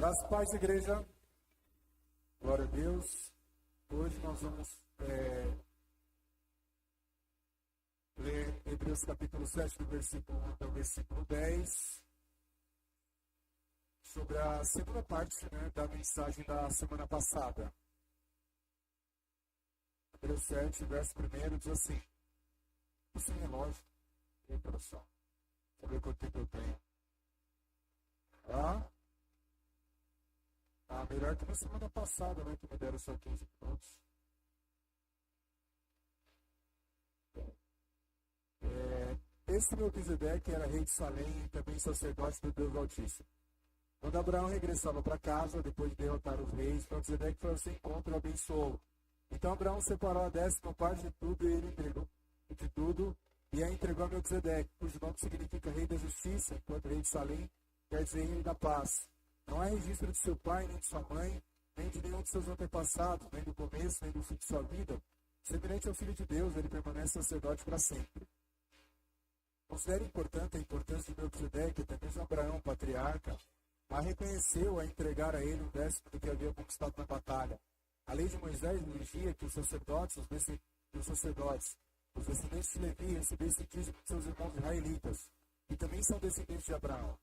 Graças e paz, igreja. Glória a Deus. Hoje nós vamos ler Hebreus capítulo 7, do versículo 1 até o versículo 10, sobre a segunda parte, da mensagem da semana passada. Hebreus 7, verso 1, diz assim: sem relógio, e produção. Deixa eu ver quanto tempo eu tenho. Melhor que na semana passada, que me deram só 15 minutos. Esse Melquisedeque era rei de Salém e também sacerdote do Deus Altíssimo. Quando Abraão regressava para casa, depois de derrotar os reis, Melquisedeque foi ao seu encontro e o abençoou. Então Abraão separou a 10ª parte de tudo e ele entregou de tudo e a entregou a Melquisedeque, cujo nome significa rei da justiça, enquanto rei de Salém quer dizer rei da paz. Não há registro de seu pai, nem de sua mãe, nem de nenhum de seus antepassados, nem do começo, nem do fim de sua vida. Semelhante ao Filho de Deus, ele permanece sacerdote para sempre. Considere importante a importância de Melquisedeque, até mesmo Abraão, patriarca, mas reconheceu a entregar a ele um 10º do que havia conquistado na batalha. A lei de Moisés exigia que os sacerdotes, os descendentes de Levi, recebessem dízimo de seus irmãos israelitas, que também são descendentes de Abraão.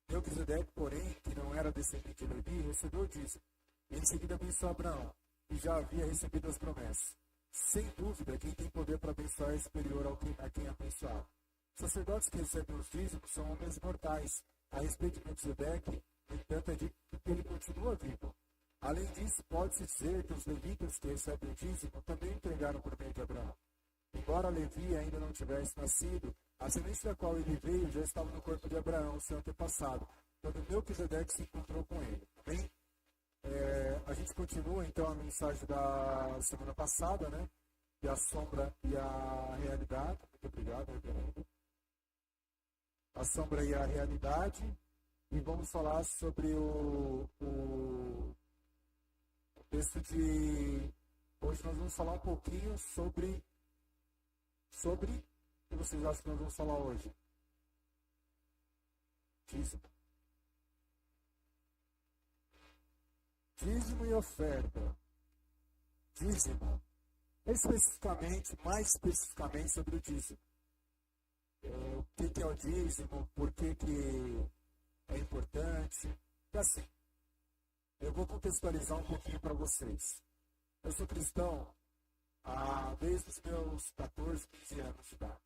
Melquisedeque, porém, que não era descendente de Levi, recebeu o dízimo. E em seguida abençoou Abraão, que já havia recebido as promessas. Sem dúvida, quem tem poder para abençoar é superior a quem abençoar. Os sacerdotes que recebem os dízimos são homens mortais. A respeito de Melquisedeque, no entanto, é dito que ele continua vivo. Além disso, pode-se dizer que os levitas que recebem o dízimo também entregaram por meio de Abraão. Embora Levi ainda não tivesse nascido, a semente da qual ele veio já estava no corpo de Abraão, seu antepassado, quando Melquisedeque se encontrou com ele. Bem, a gente continua então a mensagem da semana passada, que é a sombra e a realidade. Muito obrigado, reverendo. A sombra e a realidade. E vamos falar sobre o texto de... Hoje nós vamos falar um pouquinho sobre o que vocês acham que nós vamos falar hoje? Dízimo. Dízimo e oferta. Dízimo. Mais especificamente sobre o dízimo. O que é o dízimo? Por que é importante? E assim, eu vou contextualizar um pouquinho para vocês. Eu sou cristão desde os meus 14, 15 anos de idade.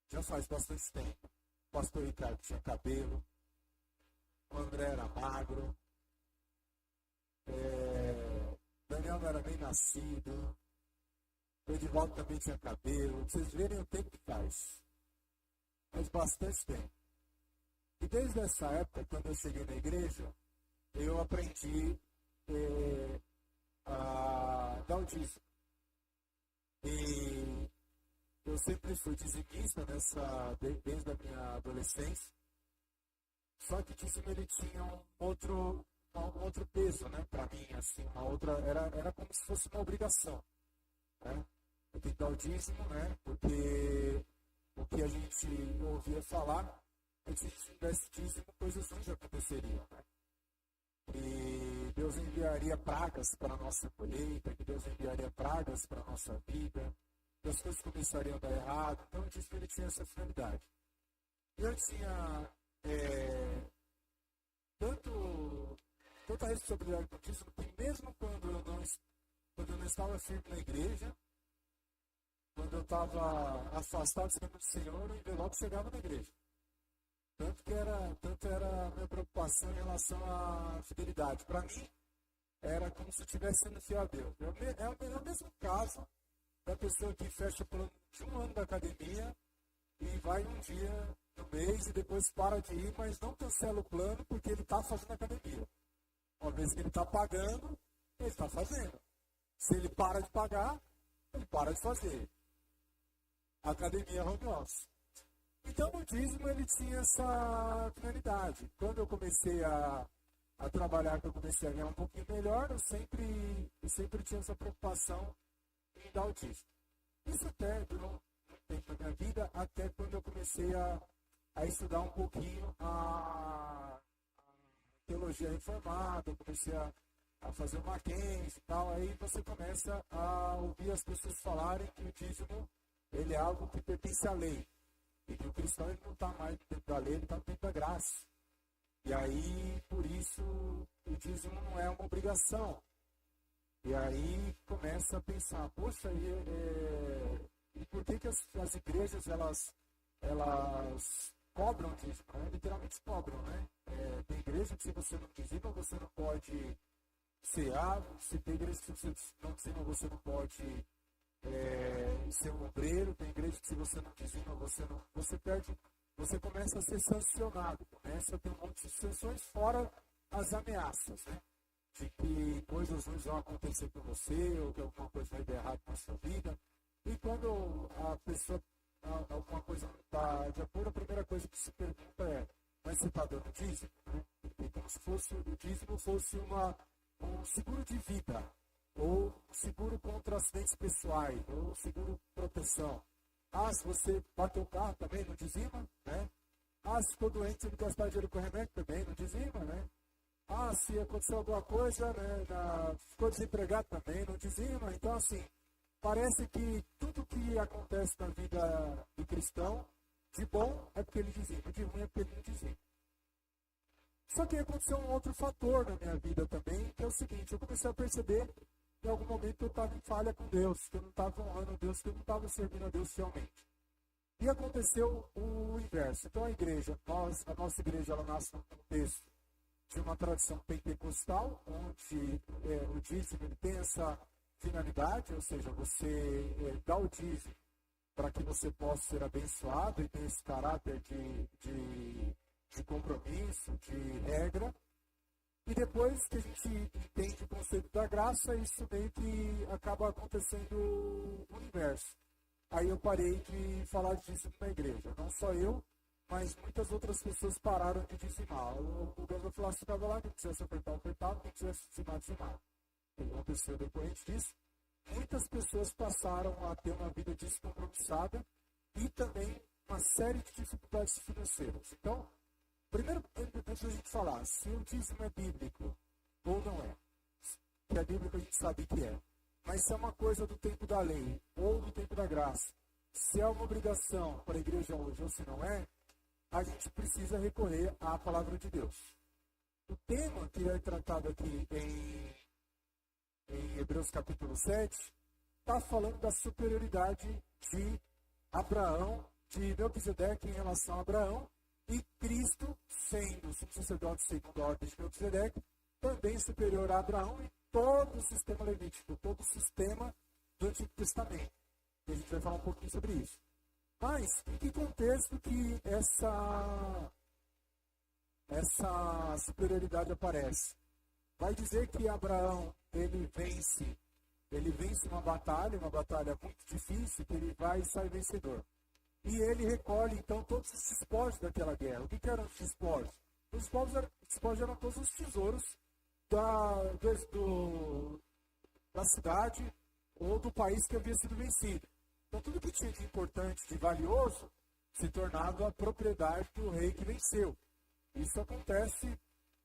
Já faz bastante tempo. O pastor Ricardo tinha cabelo, o André era magro, Daniel não era nem nascido, o Edivaldo também tinha cabelo. Vocês verem o tempo que faz bastante tempo. E desde essa época, quando eu cheguei na igreja, eu aprendi a dar o dízimo. E eu sempre fui dizimista desde a minha adolescência. Só que o dízimo ele tinha um outro peso, para mim, assim, era como se fosse uma obrigação, Eu tenho que dar o dízimo, porque o que a gente ouvia falar é que se a gente tivesse dízimo, coisas ruins aconteceriam, E Deus enviaria pragas para a nossa colheita, que Deus enviaria pragas para a nossa vida, que as coisas começariam a dar errado. Então, eu disse que ele tinha essa finalidade. Eu tinha tanta responsabilidade com isso, que mesmo quando eu não estava firme na igreja, quando eu estava afastado do caminho do Senhor, o envelope chegava na igreja. Tanto era a minha preocupação em relação à fidelidade. Para mim, era como se eu estivesse sendo fiel a Deus. É o mesmo caso da pessoa que fecha o plano de um ano da academia e vai um dia no mês e depois para de ir, mas não cancela o plano porque ele está fazendo academia. Uma vez que ele está pagando, ele está fazendo. Se ele para de pagar, ele para de fazer. A academia é home office. Então, o dízimo, ele tinha essa finalidade. Quando eu comecei a trabalhar, que eu comecei a ganhar um pouquinho melhor, eu sempre tinha essa preocupação em dar o dízimo. Isso até durou um tempo da minha vida, até quando eu comecei a estudar um pouquinho a teologia reformada, eu comecei a fazer o Mackenzie e tal, aí você começa a ouvir as pessoas falarem que o dízimo ele é algo que pertence à lei. E que o cristão ele não está mais dentro da lei, ele está dentro da graça. E aí, por isso, o dízimo não é uma obrigação. E aí começa a pensar, poxa, e por que as igrejas, elas cobram dízimo? Né? Literalmente cobram, né? Tem igreja que se você não dizima, você não pode cear. Se tem igreja que se você não dizima, você não pode ser um obreiro. Tem igreja que se você não dizima, você começa a ser sancionado. Começa a ter um monte de sanções, fora as ameaças, né? De que coisas ruins vão acontecer com você, ou que alguma coisa vai dar errado na sua vida. E quando a pessoa, alguma coisa não está de acordo, a primeira coisa que se pergunta é, mas você está dando dízimo? Né? E como se fosse o dízimo fosse um seguro de vida, ou um seguro contra acidentes pessoais, ou um seguro de proteção. Se você bateu o carro também, não dizima, né? Se ficou doente, você não quer gastar dinheiro com remédio também, não dizima, né? Se aconteceu alguma coisa, né, ficou desempregado também, não dizima. Então, assim, parece que tudo que acontece na vida do cristão, de bom é porque ele dizima, de ruim é porque ele não dizima. Só que aconteceu um outro fator na minha vida também, que é o seguinte, eu comecei a perceber que em algum momento eu estava em falha com Deus, que eu não estava honrando Deus, que eu não estava servindo a Deus fielmente. E aconteceu o inverso. Então a nossa igreja, ela nasce num contexto de uma tradição pentecostal, onde o dízimo ele tem essa finalidade, ou seja, você dá o dízimo para que você possa ser abençoado e ter esse caráter de compromisso, de regra. E depois que a gente entende o conceito da graça, isso meio que acaba acontecendo o inverso. Aí eu parei de falar disso na igreja, não só eu, mas muitas outras pessoas pararam de dizimar. O Deus vai falar, se estava lá, quem quisesse ofertar, ofertava, quem quisesse dizimar, dizimava. O que aconteceu depois disso? Muitas pessoas passaram a ter uma vida descompromissada e também uma série de dificuldades financeiras. Então, primeiro, antes da gente falar se o dízimo é bíblico ou não é, que é bíblico a gente sabe que é, mas se é uma coisa do tempo da lei ou do tempo da graça, se é uma obrigação para a igreja hoje ou se não é, a gente precisa recorrer à palavra de Deus. O tema que é tratado aqui em Hebreus capítulo 7 está falando da superioridade de Abraão, de Melquisedeque em relação a Abraão, e Cristo, sendo o sacerdote segundo a ordem de Melquisedeque, também superior a Abraão e todo o sistema levítico, todo o sistema do Antigo Testamento. E a gente vai falar um pouquinho sobre isso. Mas, em que contexto que essa superioridade aparece? Vai dizer que Abraão, ele vence uma batalha muito difícil, que ele vai sair vencedor. E ele recolhe, então, todos os despojos daquela guerra. O que eram os despojos? Os despojos eram todos os tesouros da cidade ou do país que havia sido vencido. Então, tudo que tinha de importante, de valioso, se tornava a propriedade do rei que venceu. Isso acontece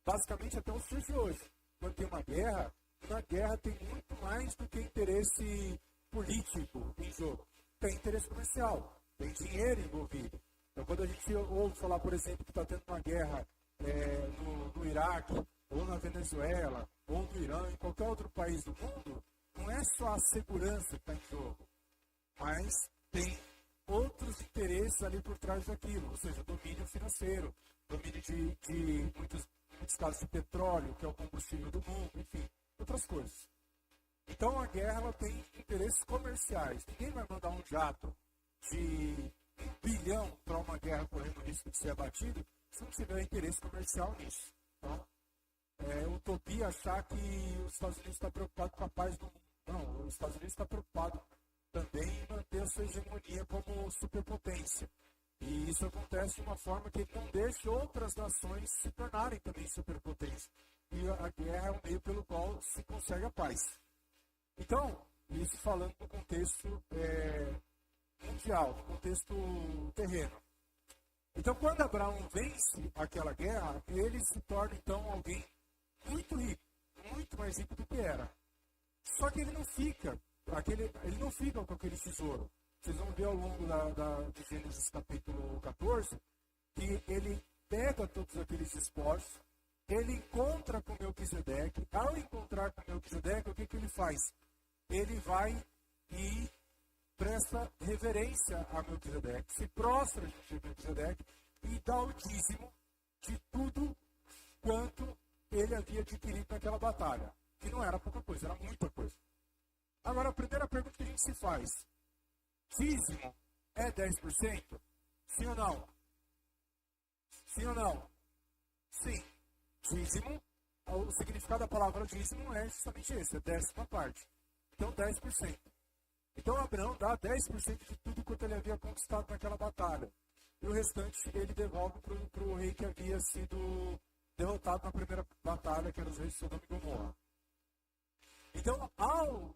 basicamente até os dias de hoje. Quando tem uma guerra, na guerra tem muito mais do que interesse político em jogo. Tem interesse comercial, tem dinheiro envolvido. Então, quando a gente ouve falar, por exemplo, que está tendo uma guerra no Iraque, ou na Venezuela, ou no Irã, em qualquer outro país do mundo, não é só a segurança que está em jogo, mas tem outros interesses ali por trás daquilo, ou seja, domínio financeiro, domínio de muitos casos de petróleo, que é o combustível do mundo, enfim, outras coisas. Então a guerra ela tem interesses comerciais. Ninguém vai mandar um jato de 1 bilhão para uma guerra correndo o risco de ser abatido se não tiver interesse comercial nisso. Então, é utopia achar que os Estados Unidos está preocupado com a paz do mundo. Não, os Estados Unidos está preocupado também em manter a sua hegemonia como superpotência. E isso acontece de uma forma que não deixa outras nações se tornarem também superpotência. E a guerra é o meio pelo qual se consegue a paz. Então, isso falando no contexto mundial, no contexto terreno. Então, quando Abraão vence aquela guerra, ele se torna, então, alguém muito rico, muito mais rico do que era. Só que ele não fica com aquele tesouro. Vocês vão ver ao longo de Gênesis capítulo 14, que ele pega todos aqueles despojos, ele encontra com Melquisedeque. Ao encontrar com Melquisedeque, o que ele faz? Ele vai e presta reverência a Melquisedeque, se prostra diante de Melquisedeque e dá o dízimo de tudo quanto ele havia adquirido naquela batalha. Que não era pouca coisa, era muita coisa. Agora, a primeira pergunta que a gente se faz: dízimo é 10%? Sim ou não? Sim ou não? Sim. Dízimo, o significado da palavra dízimo é justamente esse, é 10ª parte. Então, 10%. Então, Abraão dá 10% de tudo quanto ele havia conquistado naquela batalha. E o restante ele devolve para o rei que havia sido derrotado na primeira batalha, que era os reis de Sodoma e Gomorra. Então, ao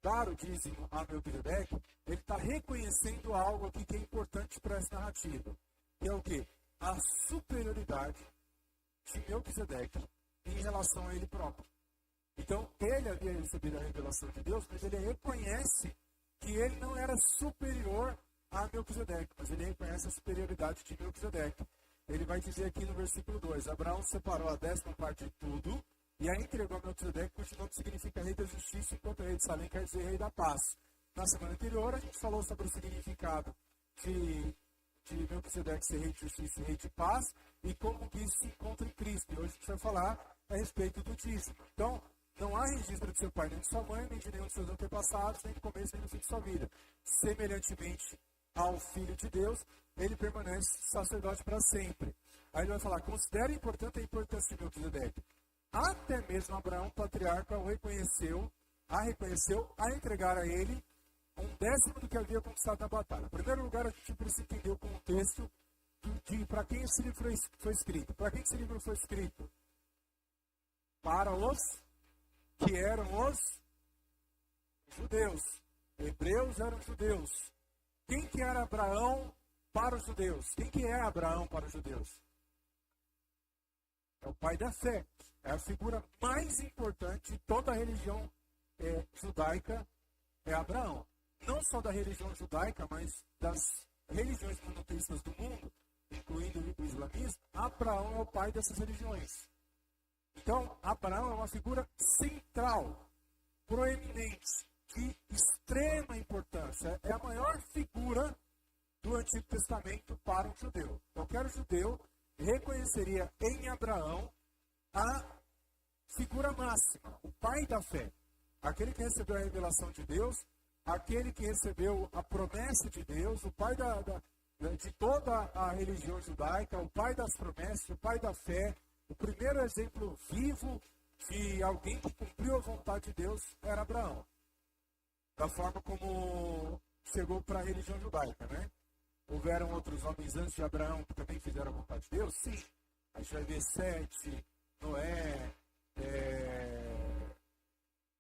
dar o dízimo a Melquisedeque, ele está reconhecendo algo aqui que é importante para essa narrativa. Que é o quê? A superioridade de Melquisedeque em relação a ele próprio. Então, ele havia recebido a revelação de Deus, mas ele reconhece que ele não era superior a Melquisedeque, mas ele reconhece a superioridade de Melquisedeque. Ele vai dizer aqui no versículo 2, Abraão separou a 10ª parte de tudo, e a entregou a Melquisedeque, cujo nome significa rei da justiça, enquanto rei de Salém quer dizer rei da paz. Na semana anterior, a gente falou sobre o significado de Melquisedeque ser rei de justiça e rei de paz, e como que isso se encontra em Cristo. E hoje a gente vai falar a respeito do dízimo. Então, não há registro de seu pai, nem de sua mãe, nem de nenhum de seus antepassados, nem do começo, nem do fim de sua vida. Semelhantemente ao Filho de Deus, ele permanece sacerdote para sempre. Aí ele vai falar, considera importante a importância de Melquisedeque. Até mesmo Abraão, patriarca, o reconheceu a entregar a ele 1/10 do que havia conquistado na batalha. Em primeiro lugar, a gente precisa entender o contexto de para quem esse livro foi escrito. Para quem esse livro foi escrito? Para os que eram os judeus. Hebreus eram judeus. Quem que era Abraão para os judeus? Quem que é Abraão para os judeus? É o pai da fé. É a figura mais importante de toda a religião judaica, é Abraão. Não só da religião judaica, mas das religiões monoteístas do mundo, incluindo o islamismo, Abraão é o pai dessas religiões. Então, Abraão é uma figura central, proeminente, de extrema importância. É a maior figura do Antigo Testamento para um judeu. Qualquer judeu reconheceria em Abraão a figura máxima, o pai da fé. Aquele que recebeu a revelação de Deus, aquele que recebeu a promessa de Deus, o pai de toda a religião judaica, o pai das promessas, o pai da fé. O primeiro exemplo vivo de alguém que cumpriu a vontade de Deus era Abraão. Da forma como chegou para a religião judaica, né? Houveram outros homens antes de Abraão que também fizeram a vontade de Deus? Sim. A gente vai ver Sete, Noé,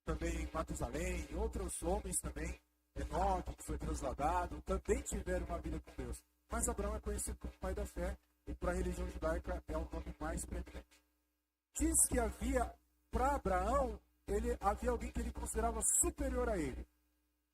também Matusalém, e outros homens também, Enoque, que foi transladado, também tiveram uma vida com Deus. Mas Abraão é conhecido como pai da fé, e para a religião judaica é o nome mais preeminente. Diz que havia, para Abraão, havia alguém que ele considerava superior a ele.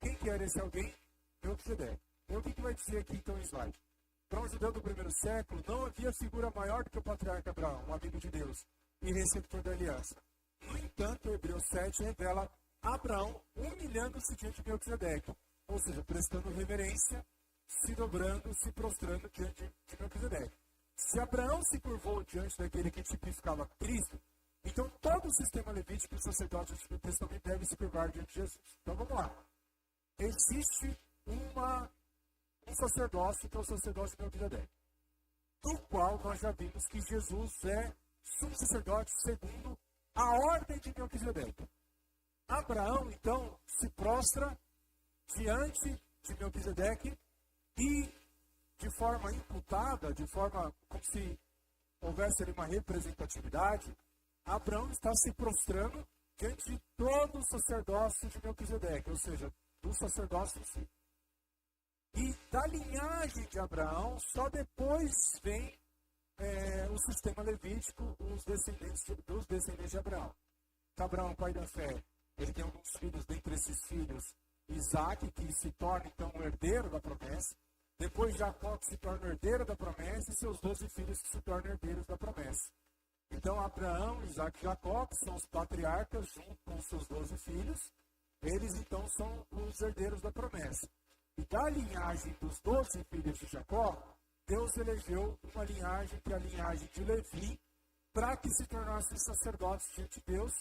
Quem que era esse alguém? Melquisedeque. E o que vai dizer aqui então o slide? Para um judeu do primeiro século, não havia figura maior do que o patriarca Abraão, um amigo de Deus e receptor da aliança. No entanto, Hebreus 7 revela Abraão humilhando-se diante de Melquisedeque, ou seja, prestando reverência, se dobrando, se prostrando diante de Melquisedeque. Se Abraão se curvou diante daquele que tipificava Cristo, então todo o sistema levítico e sacerdote do Antigo Testamento deve se curvar diante de Jesus. Então vamos lá. Existe um sacerdócio que é o sacerdócio de Melquisedeque, do qual nós já vimos que Jesus é sumo sacerdote segundo a ordem de Melquisedeque. Abraão, então, se prostra diante de Melquisedeque e, de forma imputada, de forma como se houvesse ali uma representatividade, Abraão está se prostrando diante de todo o sacerdócio de Melquisedeque, ou seja, do sacerdócio em si. E da linhagem de Abraão, só depois vem o sistema levítico, dos descendentes de Abraão. Então, Abraão, pai da fé, ele tem alguns filhos, dentre esses filhos, Isaac, que se torna então o herdeiro da promessa, depois Jacó, que se torna herdeiro da promessa, e seus 12 filhos que se tornam herdeiros da promessa. Então, Abraão, Isaac e Jacó, que são os patriarcas, junto com seus 12 filhos, eles então são os herdeiros da promessa. E da linhagem dos 12 filhos de Jacó, Deus elegeu uma linhagem, que é a linhagem de Levi, para que se tornassem sacerdotes diante de Deus,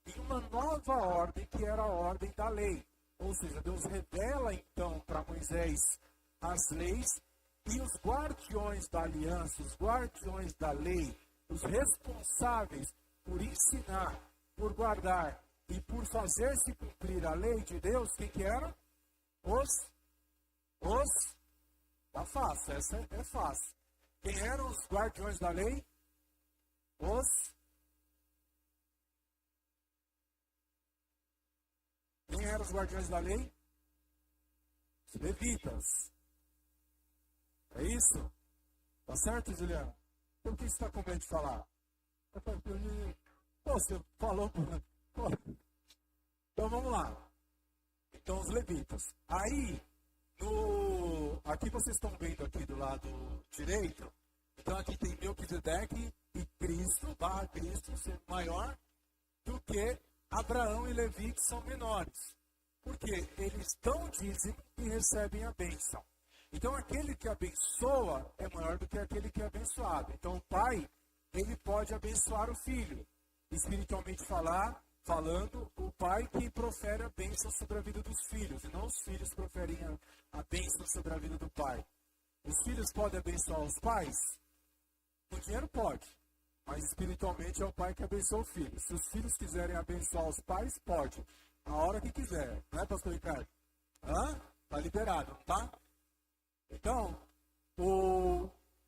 em uma nova ordem, que era a ordem da lei. Ou seja, Deus revela então para Moisés as leis, e os guardiões da aliança, os guardiões da lei, os responsáveis por ensinar, por guardar e por fazer-se cumprir a lei de Deus, quem que eram? Tá fácil, essa é fácil. Quem eram os guardiões da lei? Quem eram os guardiões da lei? Os levitas. É isso? Tá certo, Juliano? Por que você está com medo de falar? Pô, você falou... Pô. Então vamos lá. Então os levitas. Aí, aqui vocês estão vendo aqui do lado direito. Então aqui tem Melquisedeque e Cristo, Cristo ser maior do que Abraão e Levi, que são menores. Porque eles dão dízimo e recebem a bênção. Então aquele que abençoa é maior do que aquele que é abençoado. Então o pai, ele pode abençoar o filho. Espiritualmente falando, o pai que profere a bênção sobre a vida dos filhos, e não os filhos proferem a bênção sobre a vida do pai. Os filhos podem abençoar os pais? O dinheiro pode, mas espiritualmente é o pai que abençoa o filho. Se os filhos quiserem abençoar os pais, pode. A hora que quiser, não é, pastor Ricardo? Tá liberado, não tá? Então,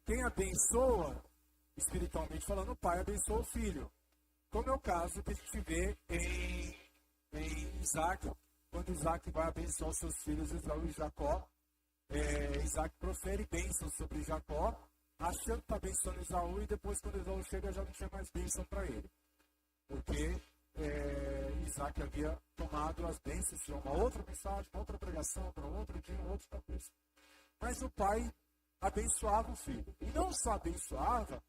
quem abençoa, espiritualmente falando, o pai abençoa o filho. Como é o caso que a gente vê em Isaac, quando Isaac vai abençoar os seus filhos, Esaú e Jacó. Isaac profere bênção sobre Jacó, achando que está abençoando Esaú, e depois, quando Esaú chega, já não tinha mais bênção para ele. Porque Isaac havia tomado as bênçãos de uma outra mensagem, uma outra pregação, para um outro dia, um outro capítulo. Mas o pai abençoava o filho. E não só abençoava,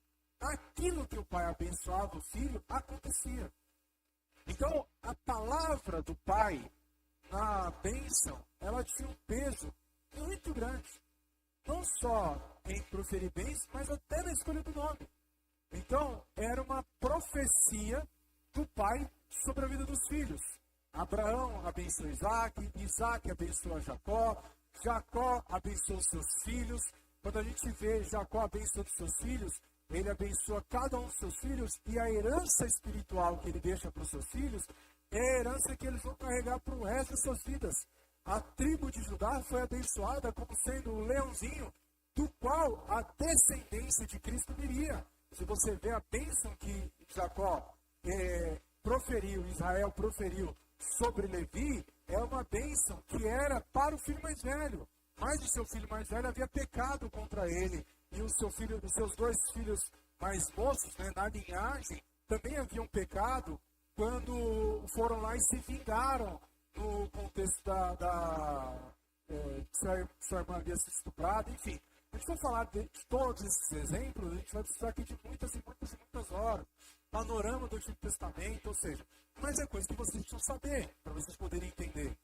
aquilo que o pai abençoava o filho, acontecia. Então, a palavra do pai na bênção, ela tinha um peso muito grande. Não só em proferir bênçãos, mas até na escolha do nome. Então, era uma profecia do pai sobre a vida dos filhos. Abraão abençoou Isaac, Isaac abençoou Jacó, Jacó abençoou seus filhos. Quando a gente vê Jacó abençoando seus filhos, ele abençoa cada um dos seus filhos, e a herança espiritual que ele deixa para os seus filhos é a herança que eles vão carregar para o resto das suas vidas. A tribo de Judá foi abençoada como sendo o leãozinho do qual a descendência de Cristo viria. Se você vê a bênção que Jacó proferiu, Israel proferiu sobre Levi, é uma bênção que era para o filho mais velho. Mas o seu filho mais velho havia pecado contra ele. E os seus 2 filhos mais moços, na linhagem, também haviam pecado quando foram lá e se vingaram no contexto que sua irmã havia sido estuprada. Enfim, a gente vai falar de todos esses exemplos, a gente vai precisar aqui de muitas e muitas e muitas horas. Panorama do Antigo Testamento, ou seja, mas é coisa que vocês precisam saber, para vocês poderem entender.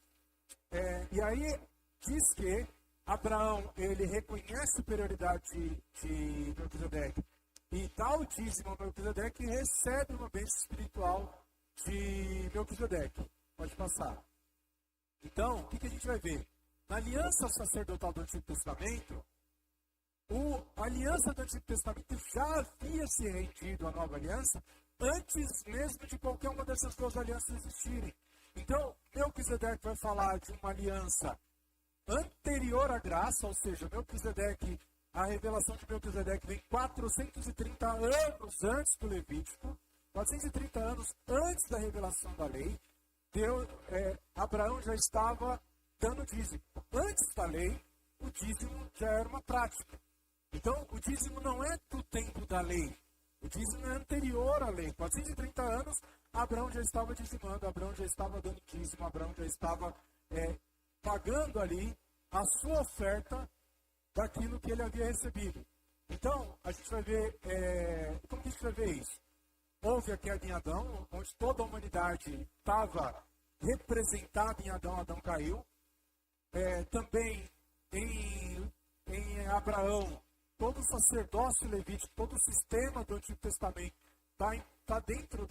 E aí, diz que Abraão, ele reconhece a superioridade de Melquisedeque e dá o dízimo a Melquisedeque e recebe uma bênção espiritual de Melquisedeque. Pode passar. Então, o que a gente vai ver? Na aliança sacerdotal do Antigo Testamento, a aliança do Antigo Testamento já havia se rendido à nova aliança antes mesmo de qualquer uma dessas 2 alianças existirem. Então, Melquisedeque vai falar de uma aliança anterior à graça, ou seja, Melquisedeque, a revelação de Melquisedeque vem 430 anos antes do Levítico, 430 anos antes da revelação da lei. Abraão já estava dando dízimo. Antes da lei, o dízimo já era uma prática. Então, o dízimo não é do tempo da lei. O dízimo é anterior à lei. 430 anos, Abraão já estava dizimando, Abraão já estava dando dízimo, Abraão já estava pagando ali a sua oferta daquilo que ele havia recebido. Então, a gente vai ver, como que a gente vai ver isso? Houve a queda em Adão, onde toda a humanidade estava representada em Adão, Adão caiu. Também em Abraão, todo o sacerdócio levítico, todo o sistema do Antigo Testamento está dentro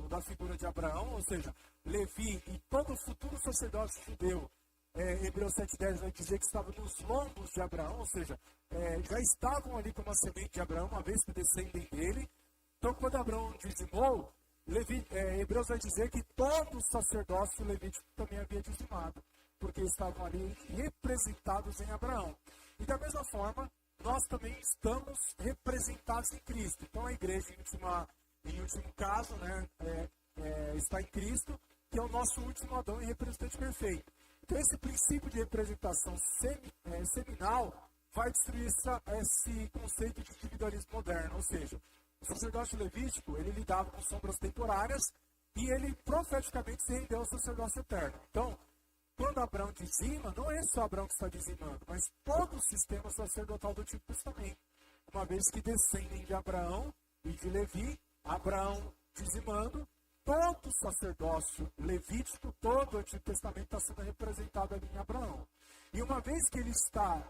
da figura de Abraão, ou seja, Levi e todo o futuro sacerdócio judeu. Hebreus 7,10 vai dizer que estava nos lombos de Abraão, ou seja, já estavam ali como a semente de Abraão, uma vez que descendem dele. Então, quando Abraão dizimou, Hebreus vai dizer que todo o sacerdócio levítico também havia dizimado, porque estavam ali representados em Abraão. E da mesma forma, nós também estamos representados em Cristo. Então, a igreja, em último caso, está em Cristo, que é o nosso último Adão e representante perfeito. Então, esse princípio de representação seminal vai destruir esse conceito de individualismo moderno. Ou seja, o sacerdócio levítico, ele lidava com sombras temporárias e ele profeticamente se rendeu ao sacerdócio eterno. Então, quando Abraão dizima, não é só Abraão que está dizimando, mas todo o sistema sacerdotal do Antigo Testamento. Uma vez que descendem de Abraão e de Levi, Abraão dizimando, todo o sacerdócio levítico, todo o Antigo Testamento está sendo representado ali em Abraão. E uma vez que ele está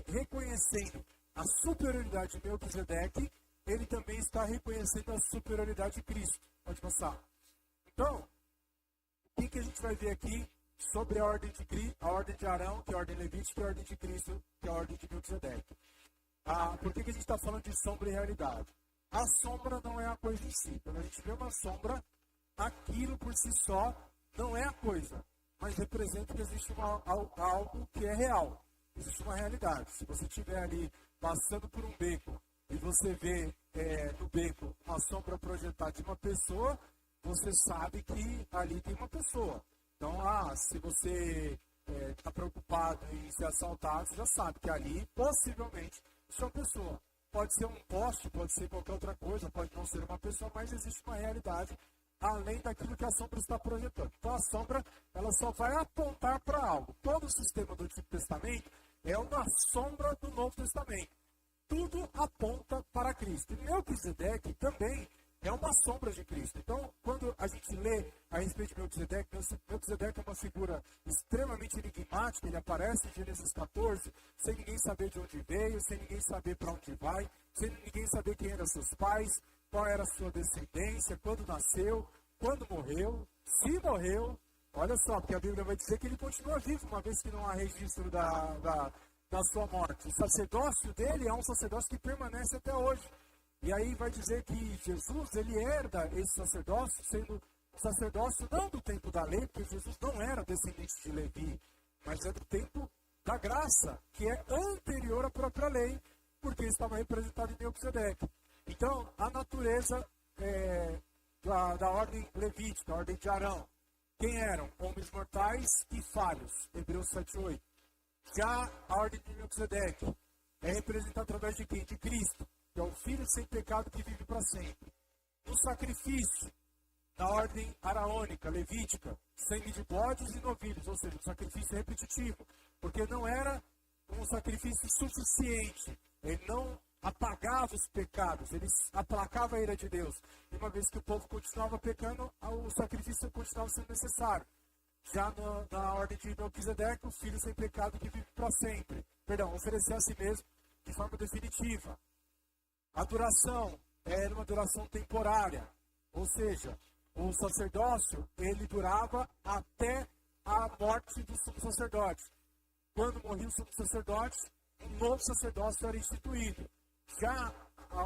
reconhecendo a superioridade de Melquisedeque, ele também está reconhecendo a superioridade de Cristo. Pode passar. Então, o que a gente vai ver aqui sobre a ordem de Arão, que é a ordem levítica, e a ordem de Cristo, que é a ordem de Melquisedeque? Por que a gente está falando de sombra e realidade? A sombra não é a coisa em si. Quando a gente vê uma sombra, aquilo por si só não é a coisa, mas representa que existe algo que é real. Existe uma realidade. Se você estiver ali passando por um beco e você vê no beco a sombra projetada de uma pessoa, você sabe que ali tem uma pessoa. Então, se você está preocupado em ser assaltado, você já sabe que ali, possivelmente, isso é uma pessoa. Pode ser um poste, pode ser qualquer outra coisa, pode não ser uma pessoa, mas existe uma realidade além daquilo que a sombra está projetando. Então, a sombra, ela só vai apontar para algo. Todo o sistema do Antigo Testamento é uma sombra do Novo Testamento. Tudo aponta para Cristo. E Melquisedeque também é uma sombra de Cristo. Então, quando a gente lê a respeito de Melquisedeque, Melquisedeque é uma figura extremamente enigmática. Ele aparece em Gênesis 14, sem ninguém saber de onde veio, sem ninguém saber para onde vai, sem ninguém saber quem eram seus pais, qual era a sua descendência, quando nasceu, quando morreu, se morreu. Olha só, porque a Bíblia vai dizer que ele continua vivo, uma vez que não há registro da sua morte. O sacerdócio dele é um sacerdócio que permanece até hoje. E aí vai dizer que Jesus, ele herda esse sacerdócio, sendo sacerdócio não do tempo da lei, porque Jesus não era descendente de Levi, mas é do tempo da graça, que é anterior à própria lei, porque estava representado em Melquisedeque. Então, a natureza da ordem levítica, a ordem de Arão, quem eram? Homens mortais e falhos, Hebreus 7:8. Já a ordem de Melquisedeque é representada através de quem? De Cristo, que é o Filho sem pecado que vive para sempre. No sacrifício, na ordem araônica, levítica, sangue de bodes e novilhos, ou seja, um sacrifício repetitivo, porque não era um sacrifício suficiente, ele não apagava os pecados, ele aplacava a ira de Deus. E uma vez que o povo continuava pecando, o sacrifício continuava sendo necessário. Já na ordem de Melquisedeque, o Filho sem pecado que vive para sempre. Perdão, oferecer a si mesmo de forma definitiva. A duração era uma duração temporária, ou seja, o sacerdócio ele durava até a morte do sumo sacerdote. Quando morria o sumo sacerdote, um novo sacerdócio era instituído. Já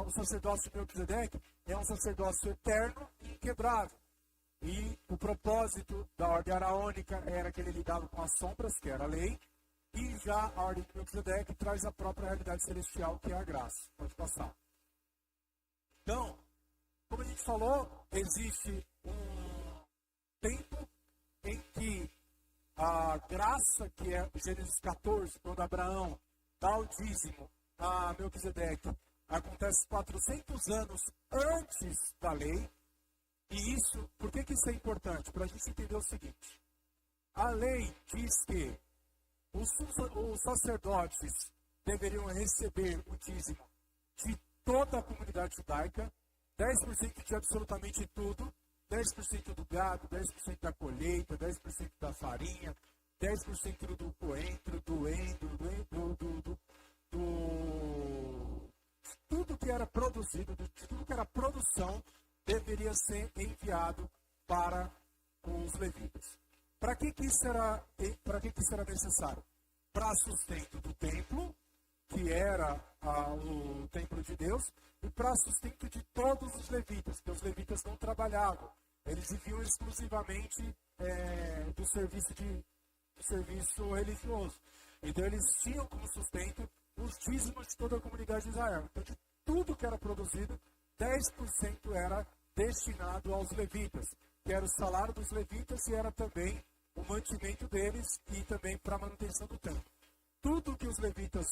o sacerdócio de Melquisedeque é um sacerdócio eterno e inquebrável. E o propósito da ordem araônica era que ele lidava com as sombras, que era a lei, e já a ordem de Melquisedeque traz a própria realidade celestial, que é a graça. Pode passar. Então, como a gente falou, existe um tempo em que a graça, que é Gênesis 14, quando Abraão dá o dízimo, a Melquisedeque acontece 400 anos antes da lei. E isso, por que isso é importante? Para a gente entender o seguinte. A lei diz que os sacerdotes deveriam receber o dízimo de toda a comunidade judaica, 10% de absolutamente tudo, 10% do gado, 10% da colheita, 10% da farinha, 10% do coentro, do endro, tudo que era produzido, de tudo que era produção, deveria ser enviado para os levitas. Para que isso era necessário? Para sustento do templo, que era o templo de Deus, e para sustento de todos os levitas, porque os levitas não trabalhavam. Eles viviam exclusivamente do serviço religioso. Então eles tinham como sustento os dízimos de toda a comunidade de Israel. Então de tudo que era produzido, 10% era destinado aos levitas, que era o salário dos levitas e era também o mantimento deles e também para a manutenção do templo. Tudo que os levitas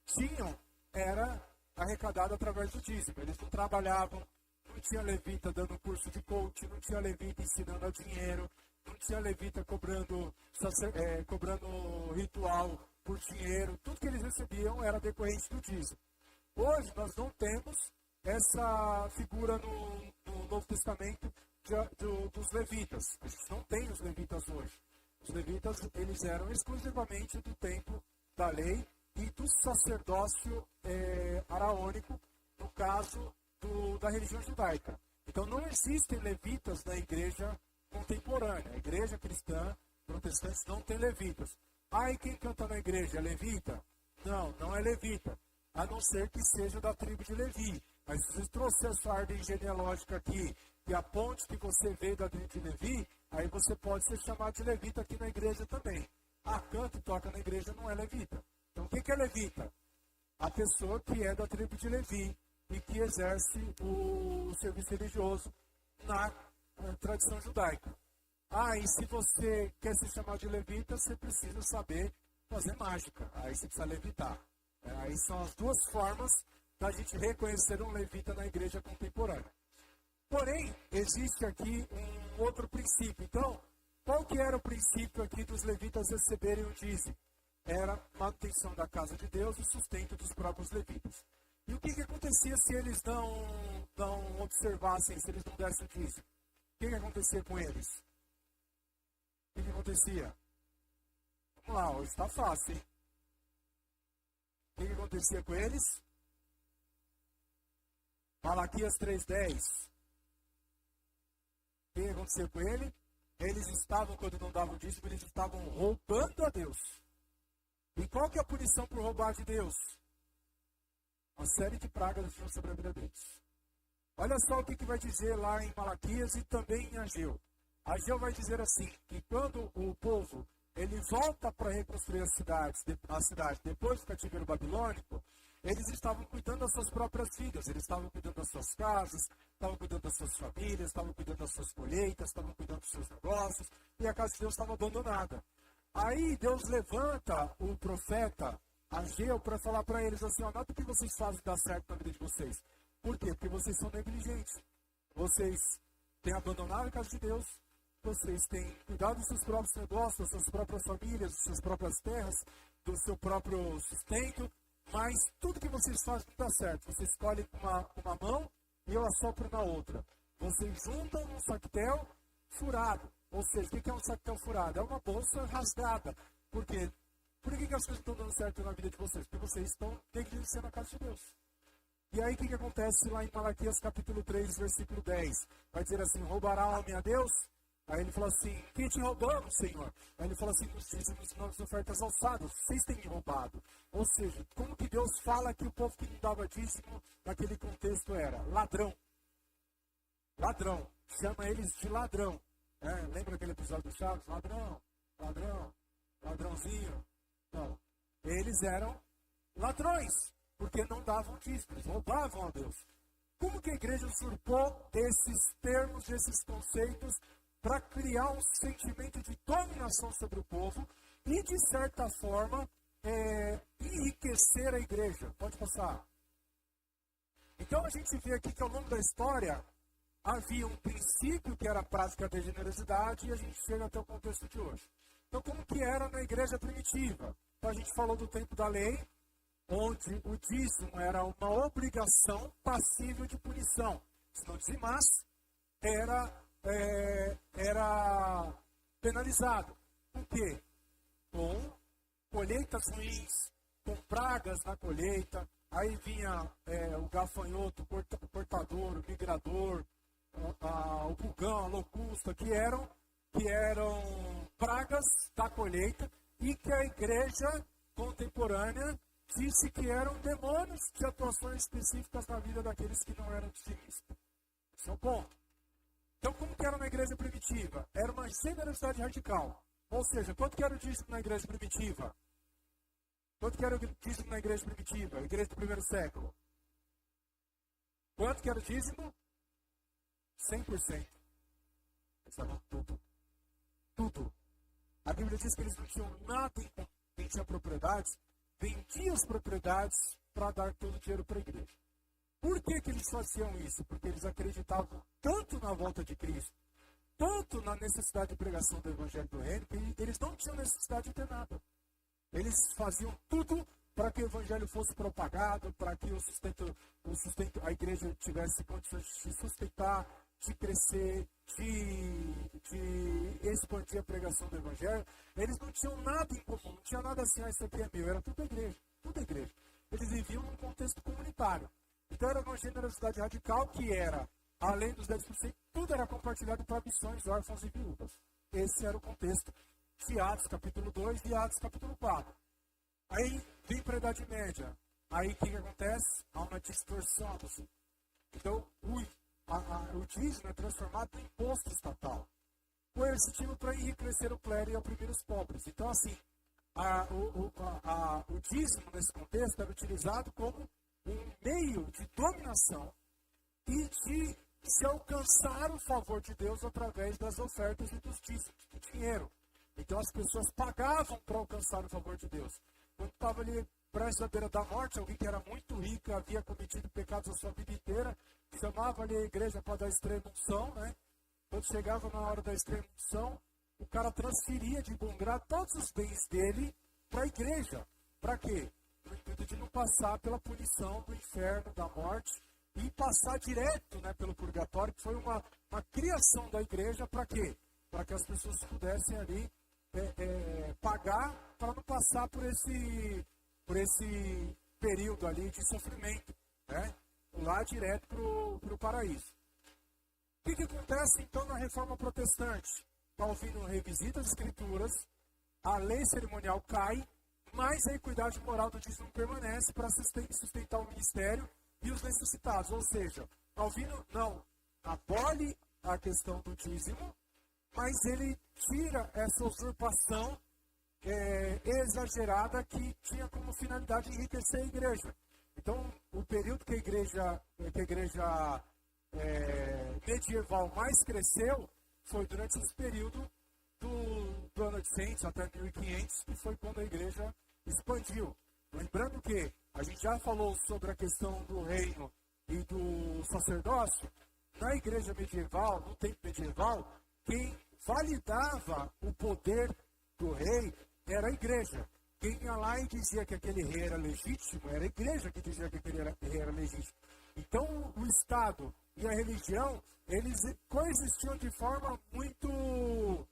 tinham era arrecadado através do dízimo. Eles não trabalhavam, não tinha levita dando curso de coach, não tinha levita ensinando a dinheiro, não tinha levita cobrando ritual por dinheiro. Tudo que eles recebiam era decorrente do dízimo. Hoje nós não temos essa figura no Novo Testamento dos levitas. A gente não tem os levitas hoje. Os levitas, eles eram exclusivamente do tempo da lei e do sacerdócio araônico, no caso da religião judaica. Então não existem levitas na igreja contemporânea. A igreja cristã, protestante, não tem levitas. E quem canta na igreja é levita? Não, não é levita. A não ser que seja da tribo de Levi. Mas se você trouxer a sua ordem genealógica aqui, e aponte que você veio da tribo de Levi, aí você pode ser chamado de levita aqui na igreja também. Canta e toca na igreja não é levita. Então o que é levita? A pessoa que é da tribo de Levi e que exerce o serviço religioso na tradição judaica. E se você quer se chamar de levita, você precisa saber fazer mágica. Aí você precisa levitar. Aí são as duas formas da gente reconhecer um levita na igreja contemporânea. Porém, existe aqui um outro princípio. Então, qual que era o princípio aqui dos levitas receberem o dízimo? Era manutenção da casa de Deus e sustento dos próprios levitas. E o que acontecia se eles não observassem, se eles não dessem o dízimo? O que acontecia com eles? O que acontecia? Vamos lá, hoje está fácil, hein? O que acontecia com eles? Malaquias 3:10. O que acontecia com ele? Eles estavam, quando não davam dízimo, eles estavam roubando a Deus. E qual que é a punição por roubar de Deus? Uma série de pragas vinham sobre a vida deles. Olha só o que vai dizer lá em Malaquias e também em Ageu. Ageu vai dizer assim, que quando o povo ele volta para reconstruir a cidade depois do cativeiro babilônico, eles estavam cuidando das suas próprias vidas, eles estavam cuidando das suas casas, estavam cuidando das suas famílias, estavam cuidando das suas colheitas, estavam cuidando dos seus negócios, e a casa de Deus estava abandonada. Aí Deus levanta o profeta Ageu para falar para eles assim, nada do que vocês fazem dar certo na vida de vocês. Por quê? Porque vocês são negligentes. Vocês têm abandonado a casa de Deus, vocês têm cuidado dos seus próprios negócios, das suas próprias famílias, das suas próprias terras, do seu próprio sustento, mas tudo que vocês fazem não dá certo. Vocês escolhem uma mão e eu assopro na outra. Vocês juntam um saquetel furado. Ou seja, o que é um saquetel furado? É uma bolsa rasgada. Por quê? Por que as coisas estão dando certo na vida de vocês? Porque vocês estão negligenciando a casa de Deus. E aí o que acontece lá em Malaquias capítulo 3, versículo 10? Vai dizer assim, roubará o homem a Deus? Aí ele fala assim, quem te roubamos, Senhor? Aí ele fala assim, nos dízimos e nas ofertas alçadas, vocês têm me roubado. Ou seja, como que Deus fala que o povo que não dava dízimo, naquele contexto era ladrão. Ladrão. Chama eles de ladrão. Lembra aquele episódio do Chaves? Ladrão, ladrão, ladrãozinho. Não. Eles eram ladrões, porque não davam dízimo, eles roubavam a Deus. Como que a igreja usurpou esses termos, esses conceitos, para criar um sentimento de dominação sobre o povo e, de certa forma, enriquecer a igreja. Pode passar. Então a gente vê aqui que ao longo da história havia um princípio que era a prática da generosidade e a gente chega até o contexto de hoje. Então como que era na igreja primitiva? Então a gente falou do tempo da lei, onde o dízimo era uma obrigação passível de punição. Se não dizimasse, era penalizado. Por quê? Com colheitas ruins, com pragas na colheita, aí vinha o gafanhoto, o cortador, o migrador, o pulgão, a locusta, que eram pragas da colheita e que a igreja contemporânea disse que eram demônios de atuações específicas na vida daqueles que não eram dizimistas. Esse é o ponto. Então, como que era na igreja primitiva? Era uma generosidade radical. Ou seja, quanto que era o dízimo na igreja primitiva? Quanto que era o dízimo na igreja primitiva? Igreja do primeiro século. Quanto que era o dízimo? 100%. Eles davam tudo. Tudo. A Bíblia diz que eles não tinham nada quem tinha propriedades, vendiam as propriedades para dar todo o dinheiro para a igreja. Por que eles faziam isso? Porque eles acreditavam tanto na volta de Cristo, tanto na necessidade de pregação do Evangelho do Reino, que eles não tinham necessidade de ter nada. Eles faziam tudo para que o Evangelho fosse propagado, para que a igreja tivesse condições de se sustentar, de crescer, de expandir a pregação do Evangelho. Eles não tinham nada em comum, não tinha nada assim, isso aqui é meu, era tudo igreja, tudo igreja. Eles viviam num contexto comunitário. Então era uma generosidade radical que era, além dos 10%, tudo era compartilhado para missões, órfãos e viúvas. Esse era o contexto de Atos capítulo 2 e Atos capítulo 4. Aí vem para a Idade Média. Aí o que acontece? Há uma distorção. Assim. Então o dízimo é transformado em imposto estatal, coercitivo para enriquecer o clero e oprimir os pobres. Então assim, o dízimo nesse contexto era utilizado como um meio de dominação e de se alcançar o favor de Deus através das ofertas e dos dízimos, do dinheiro. Então as pessoas pagavam para alcançar o favor de Deus. Quando estava ali prestes à beira da morte, alguém que era muito rico, havia cometido pecados a sua vida inteira, chamava ali a igreja para dar extrema unção, né? Quando chegava na hora da extrema unção, o cara transferia de bom grado todos os bens dele para a igreja. Para quê? No intuito de não passar pela punição do inferno, da morte, e passar direto, né, pelo purgatório, que foi uma criação da igreja para quê? Para que as pessoas pudessem ali pagar para não passar por esse período ali de sofrimento, né? Lá direto para o paraíso. O que acontece então na Reforma Protestante? Calvino revisita as Escrituras, a lei cerimonial cai, mas a equidade moral do dízimo permanece para sustentar o ministério e os necessitados. Ou seja, Calvino não abole a questão do dízimo, mas ele tira essa usurpação exagerada que tinha como finalidade enriquecer a igreja. Então, o período que a igreja medieval mais cresceu foi durante esse período do ano 800 até 1500, que foi quando a igreja expandiu. Lembrando que a gente já falou sobre a questão do reino e do sacerdócio. Na igreja medieval, no tempo medieval, quem validava o poder do rei era a igreja. Quem ia lá e dizia que aquele rei era legítimo, era a igreja que dizia que aquele rei era legítimo. Então, o Estado e a religião, eles coexistiam de forma muito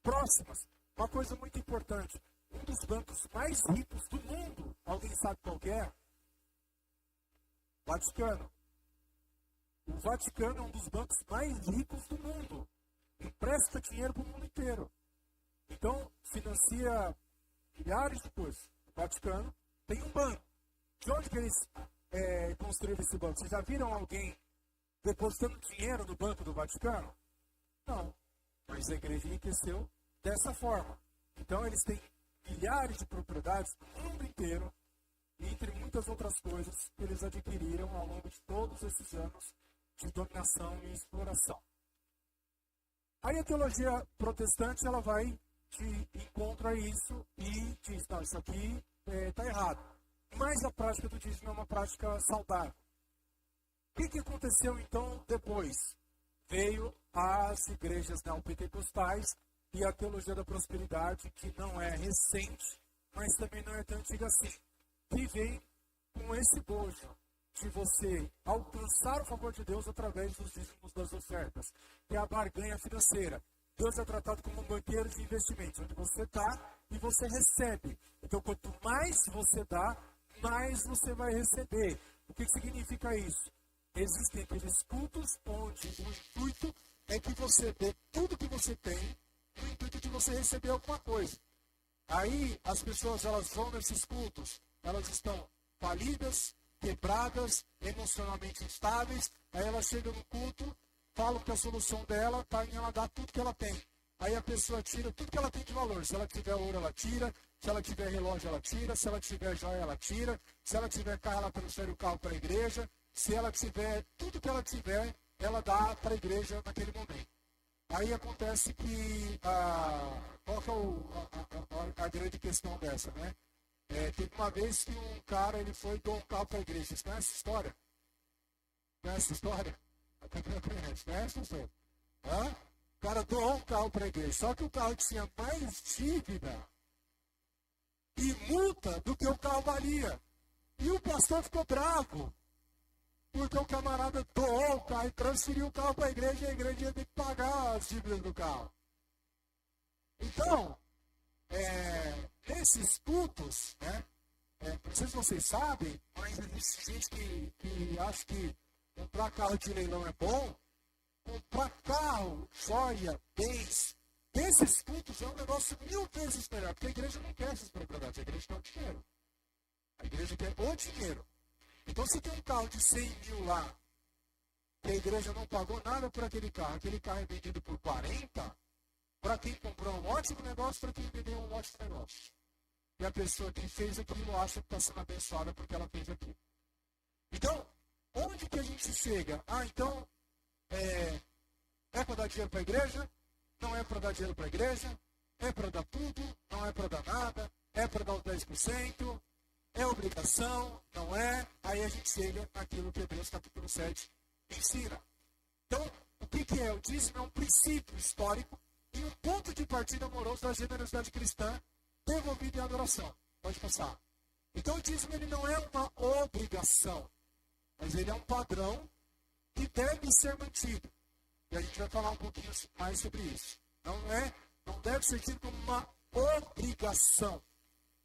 próximas. Uma coisa muito importante, um dos bancos mais ricos do mundo, alguém sabe qual que é? Vaticano. O Vaticano é um dos bancos mais ricos do mundo. Empresta dinheiro para o mundo inteiro. Então, financia milhares de coisas. O Vaticano tem um banco. De onde que eles construíram esse banco? Vocês já viram alguém depositando dinheiro no banco do Vaticano? Não. Mas a igreja enriqueceu dessa forma. Então, eles têm milhares de propriedades no mundo inteiro, entre muitas outras coisas que eles adquiriram ao longo de todos esses anos de dominação e exploração. Aí a teologia protestante ela vai gente encontra isso e diz, não, isso aqui está errado. Mas a prática do dízimo é uma prática saudável. O que aconteceu então depois? Veio as igrejas neopentecostais e a teologia da prosperidade, que não é recente, mas também não é tão antiga assim, que vem com esse bojo de você alcançar o favor de Deus através dos dízimos das ofertas, que é a barganha financeira. Deus é tratado como um banqueiro de investimentos, onde você dá e você recebe. Então, quanto mais você dá, mais você vai receber. O que significa isso? Existem aqueles cultos onde o intuito é que você dê tudo que você tem, no intuito de você receber alguma coisa. Aí as pessoas elas vão nesses cultos, elas estão falidas, quebradas, emocionalmente instáveis, aí elas chegam no culto, falam que a solução dela está em ela dar tudo que ela tem. Aí a pessoa tira tudo que ela tem de valor. Se ela tiver ouro, ela tira. Se ela tiver relógio, ela tira. Se ela tiver joia, ela tira. Se ela tiver carro, ela transfere o carro para a igreja. Se ela tiver tudo que ela tiver, ela dá para a igreja naquele momento. Aí acontece que, qual que é a grande questão dessa, né? Teve uma vez que um cara, ele foi doar um carro para a igreja. Vocês conhecem essa história? Conhece essa história? Até que não conhece. Conhece, pastor? O cara doou um carro para a igreja. Só que o carro tinha mais dívida e multa do que o carro valia. E o pastor ficou bravo. Porque o camarada doou o carro e transferiu o carro para a igreja e a igreja ia ter que pagar as dívidas do carro. Então, nesses cultos, né? Não sei se vocês sabem, mas existe gente que acha que comprar carro de leilão é bom. Comprar carro, joia, bens, desses cultos é um negócio 1000 vezes melhor. Porque a igreja não quer essas propriedades, a igreja quer o dinheiro. A igreja quer o dinheiro. Então, se tem um carro de 100 mil lá, que a igreja não pagou nada por aquele carro é vendido por 40, para quem comprou um ótimo negócio, para quem vendeu um ótimo negócio. E a pessoa que fez aquilo acha que está sendo abençoada porque ela fez aquilo. Então, onde que a gente chega? Então, é para dar dinheiro para a igreja? Não é para dar dinheiro para a igreja? É para dar tudo? Não é para dar nada? É para dar os 10%? É obrigação? Não é? Aí a gente chega naquilo que Hebreus capítulo 7 ensina. Então, o que é? O dízimo é um princípio histórico e um ponto de partida amoroso da generosidade cristã devolvida em adoração. Pode passar. Então, o dízimo ele não é uma obrigação, mas ele é um padrão que deve ser mantido. E a gente vai falar um pouquinho mais sobre isso. Não deve ser tido como uma obrigação.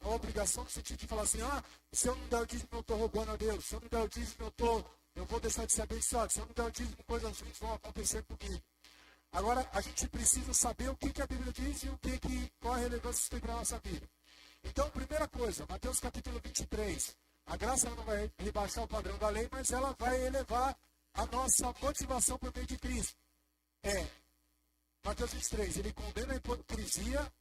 Uma obrigação no sentido de falar assim, se eu não der o dízimo, eu estou roubando a Deus. Se eu não der o dízimo, eu vou deixar de ser abençoado. Se eu não der o dízimo, coisas ruins vão acontecer comigo. Agora, a gente precisa saber o que a Bíblia diz e qual a relevância disso tem para a nossa vida. Então, primeira coisa, Mateus capítulo 23. A graça ela não vai rebaixar o padrão da lei, mas ela vai elevar a nossa motivação por meio de Cristo. Mateus 23, ele condena a hipocrisia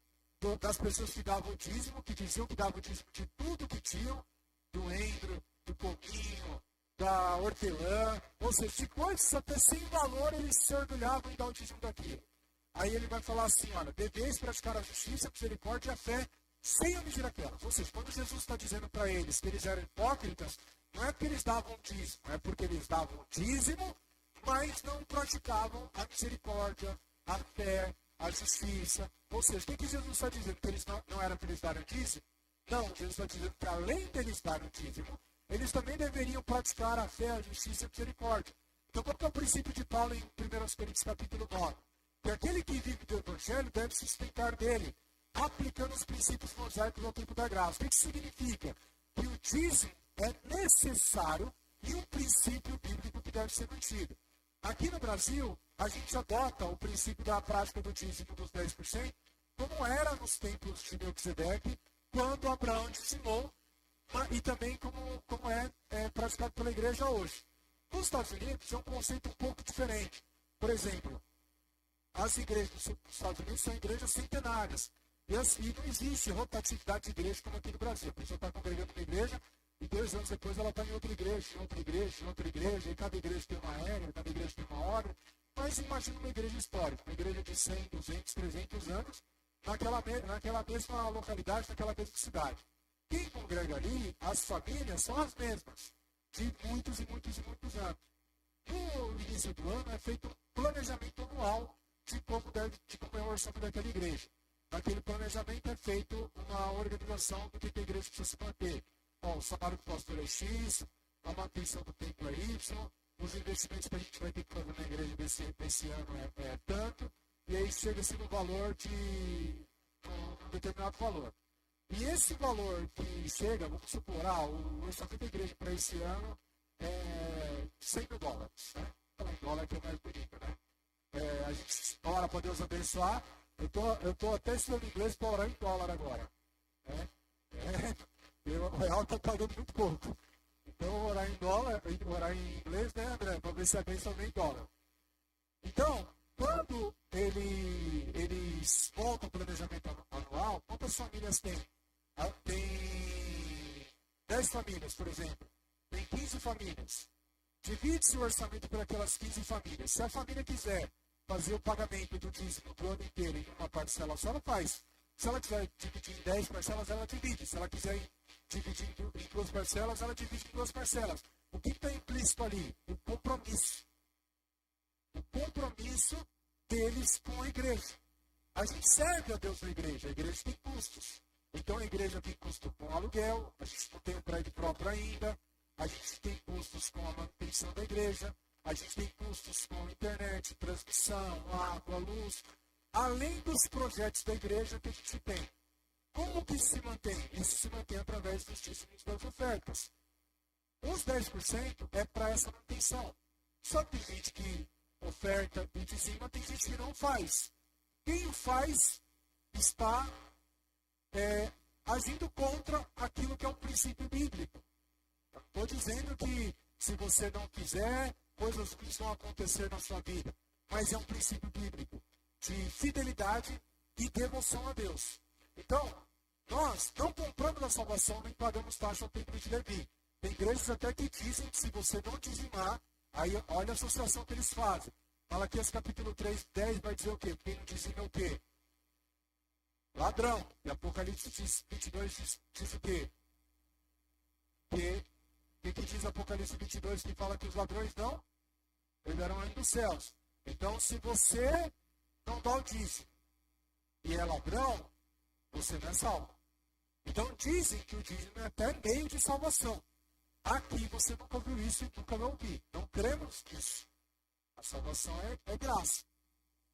das pessoas que davam o dízimo, que diziam que davam o dízimo de tudo que tinham, do endro, do cominho, da hortelã, ou seja, de coisas até sem valor, eles se orgulhavam em dar o dízimo daquilo. Aí ele vai falar assim, olha, deveis praticar a justiça, a misericórdia e a fé, sem omitir aquelas. Ou seja, quando Jesus está dizendo para eles que eles eram hipócritas, não é porque eles davam dízimo, é porque eles davam dízimo, mas não praticavam a misericórdia, a fé, a justiça. Ou seja, o que Jesus está dizendo? Que eles não eram para eles darem dízimo? Não, Jesus está dizendo que além deles darem dízimo, eles também deveriam praticar a fé, a justiça e a misericórdia. Então, qual é o princípio de Paulo em 1 Coríntios capítulo 9? Que aquele que vive do Evangelho deve se sustentar dele, aplicando os princípios mosaicos ao tempo da graça. O que isso significa? Que o dízimo é necessário e um princípio bíblico que deve ser mantido. Aqui no Brasil, a gente adota o princípio da prática do dízimo dos 10%, como era nos tempos de Melquisedeque, quando Abraão dizimou, e também como é praticado pela igreja hoje. Nos Estados Unidos é um conceito um pouco diferente. Por exemplo, as igrejas dos Estados Unidos são igrejas centenárias. E não existe rotatividade de igreja como aqui no Brasil. A pessoa está congregando uma igreja e 2 anos depois ela está em outra igreja, em outra igreja, em outra igreja. E cada igreja tem uma regra, cada igreja tem uma ordem. Mas imagina uma igreja histórica, uma igreja de 100, 200, 300 anos. naquela mesma localidade, naquela mesma cidade. Quem congrega ali, as famílias são as mesmas, de muitos e muitos e muitos anos. No início do ano é feito um planejamento anual de como é o orçamento daquela igreja. Naquele planejamento é feito uma organização do que a igreja precisa se manter. Bom, o salário do pastor é X, a manutenção do templo é Y, os investimentos que a gente vai ter que fazer na igreja desse ano é tanto, e aí chega-se no valor de um determinado valor. E esse valor que chega, vamos supor, o orçamento da igreja para esse ano é $100, né? Então, dólar que é mais bonito, né? A gente ora para Deus abençoar. Eu tô até estudando inglês para orar em dólar agora. Né? O real está pagando muito pouco. Então, orar em dólar, orar em inglês, né, André? Para ver se a bênção vem em dólar. Então, quando eles voltam ao planejamento anual, quantas famílias tem? Tem 10 famílias, por exemplo. Tem 15 famílias. Divide-se o orçamento por aquelas 15 famílias. Se a família quiser fazer o pagamento do dízimo do ano inteiro em uma parcela só, ela faz. Se ela quiser dividir em 10 parcelas, ela divide. Se ela quiser dividir em 2 parcelas, ela divide em 2 parcelas. O que está implícito ali? O compromisso. O compromisso deles com a igreja. A gente serve a Deus na igreja. A igreja tem custos. Então a igreja tem custo com aluguel, a gente não tem um prédio próprio ainda, a gente tem custos com a manutenção da igreja, a gente tem custos com internet, transmissão, água, luz, além dos projetos da igreja que a gente tem. Como que se mantém? Isso se mantém através dos dízimos das ofertas. Os 10% é para essa manutenção. Só que tem gente que oferta e dizima, tem gente que não faz. Quem o faz está agindo contra aquilo que é um princípio bíblico. Estou dizendo que se você não quiser, coisas vão acontecer na sua vida. Mas é um princípio bíblico de fidelidade e devoção a Deus. Então, nós não compramos a salvação nem pagamos taxa ao templo de Levi. Tem igrejas até que dizem que se você não dizimar, aí olha a associação que eles fazem. Malaquias capítulo 3, 10 vai dizer o quê? Quem não dizima é o quê? Ladrão. E Apocalipse 22 diz o quê? Que diz Apocalipse 22 que fala que os ladrões não herdarão ainda os céus. Então, se você não dá o dízimo e é ladrão, você não é salvo. Então, dizem que o dízimo é até meio de salvação. Aqui você nunca ouviu isso e nunca vai ouvir. Não cremos nisso. A salvação é graça.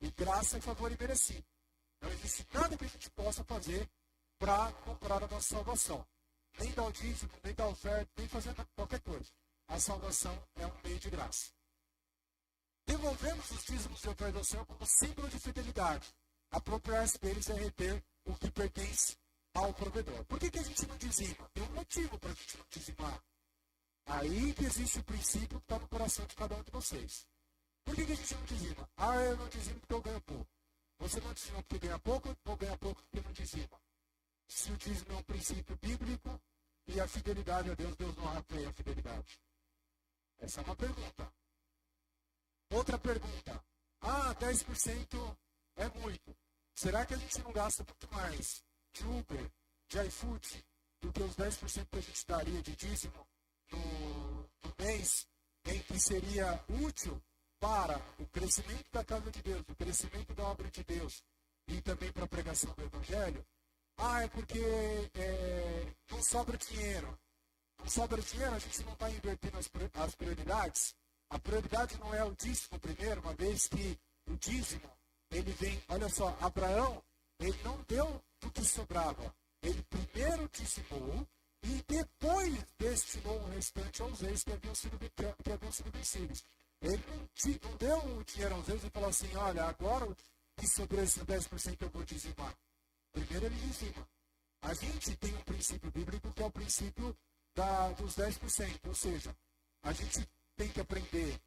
E graça é favor imerecido. Não existe nada que a gente possa fazer para comprar a nossa salvação. Nem dar o dízimo, nem dar oferta, nem fazer qualquer coisa. A salvação é um meio de graça. Devolvemos os dízimos e ofertas ao Senhor como símbolo de fidelidade. Apropriar-se deles é reter o que pertence ao provedor. Por que a gente não dizima? Tem um motivo para a gente não dizimar. Aí que existe o princípio que está no coração de cada um de vocês. Por que a gente não dizima? Eu não dizimo porque eu ganho pouco. Você não dizima porque ganha pouco, ou ganha pouco porque não dizima. Se o dízimo é um princípio bíblico e a fidelidade a Deus, Deus não apoia a fidelidade. Essa é uma pergunta. Outra pergunta. 10% é muito. Será que a gente não gasta muito mais de Uber, de iFood, do que os 10% que a gente daria de dízimo no mês, em que seria útil para o crescimento da casa de Deus, o crescimento da obra de Deus e também para a pregação do Evangelho? É porque não sobra dinheiro. Não sobra dinheiro, a gente não está invertendo as prioridades. A prioridade não é o dízimo primeiro, uma vez que o dízimo, ele vem, olha só, Abraão, ele não deu do que sobrava. Ele primeiro dizimou e depois destinou o restante aos reis que haviam sido vencidos. Ele não deu o dinheiro aos reis e falou assim, olha, agora que sobrou esses 10% eu vou dizimar. Primeiro ele dizima. A gente tem um princípio bíblico que é o princípio dos 10%. Ou seja, a gente tem que aprender.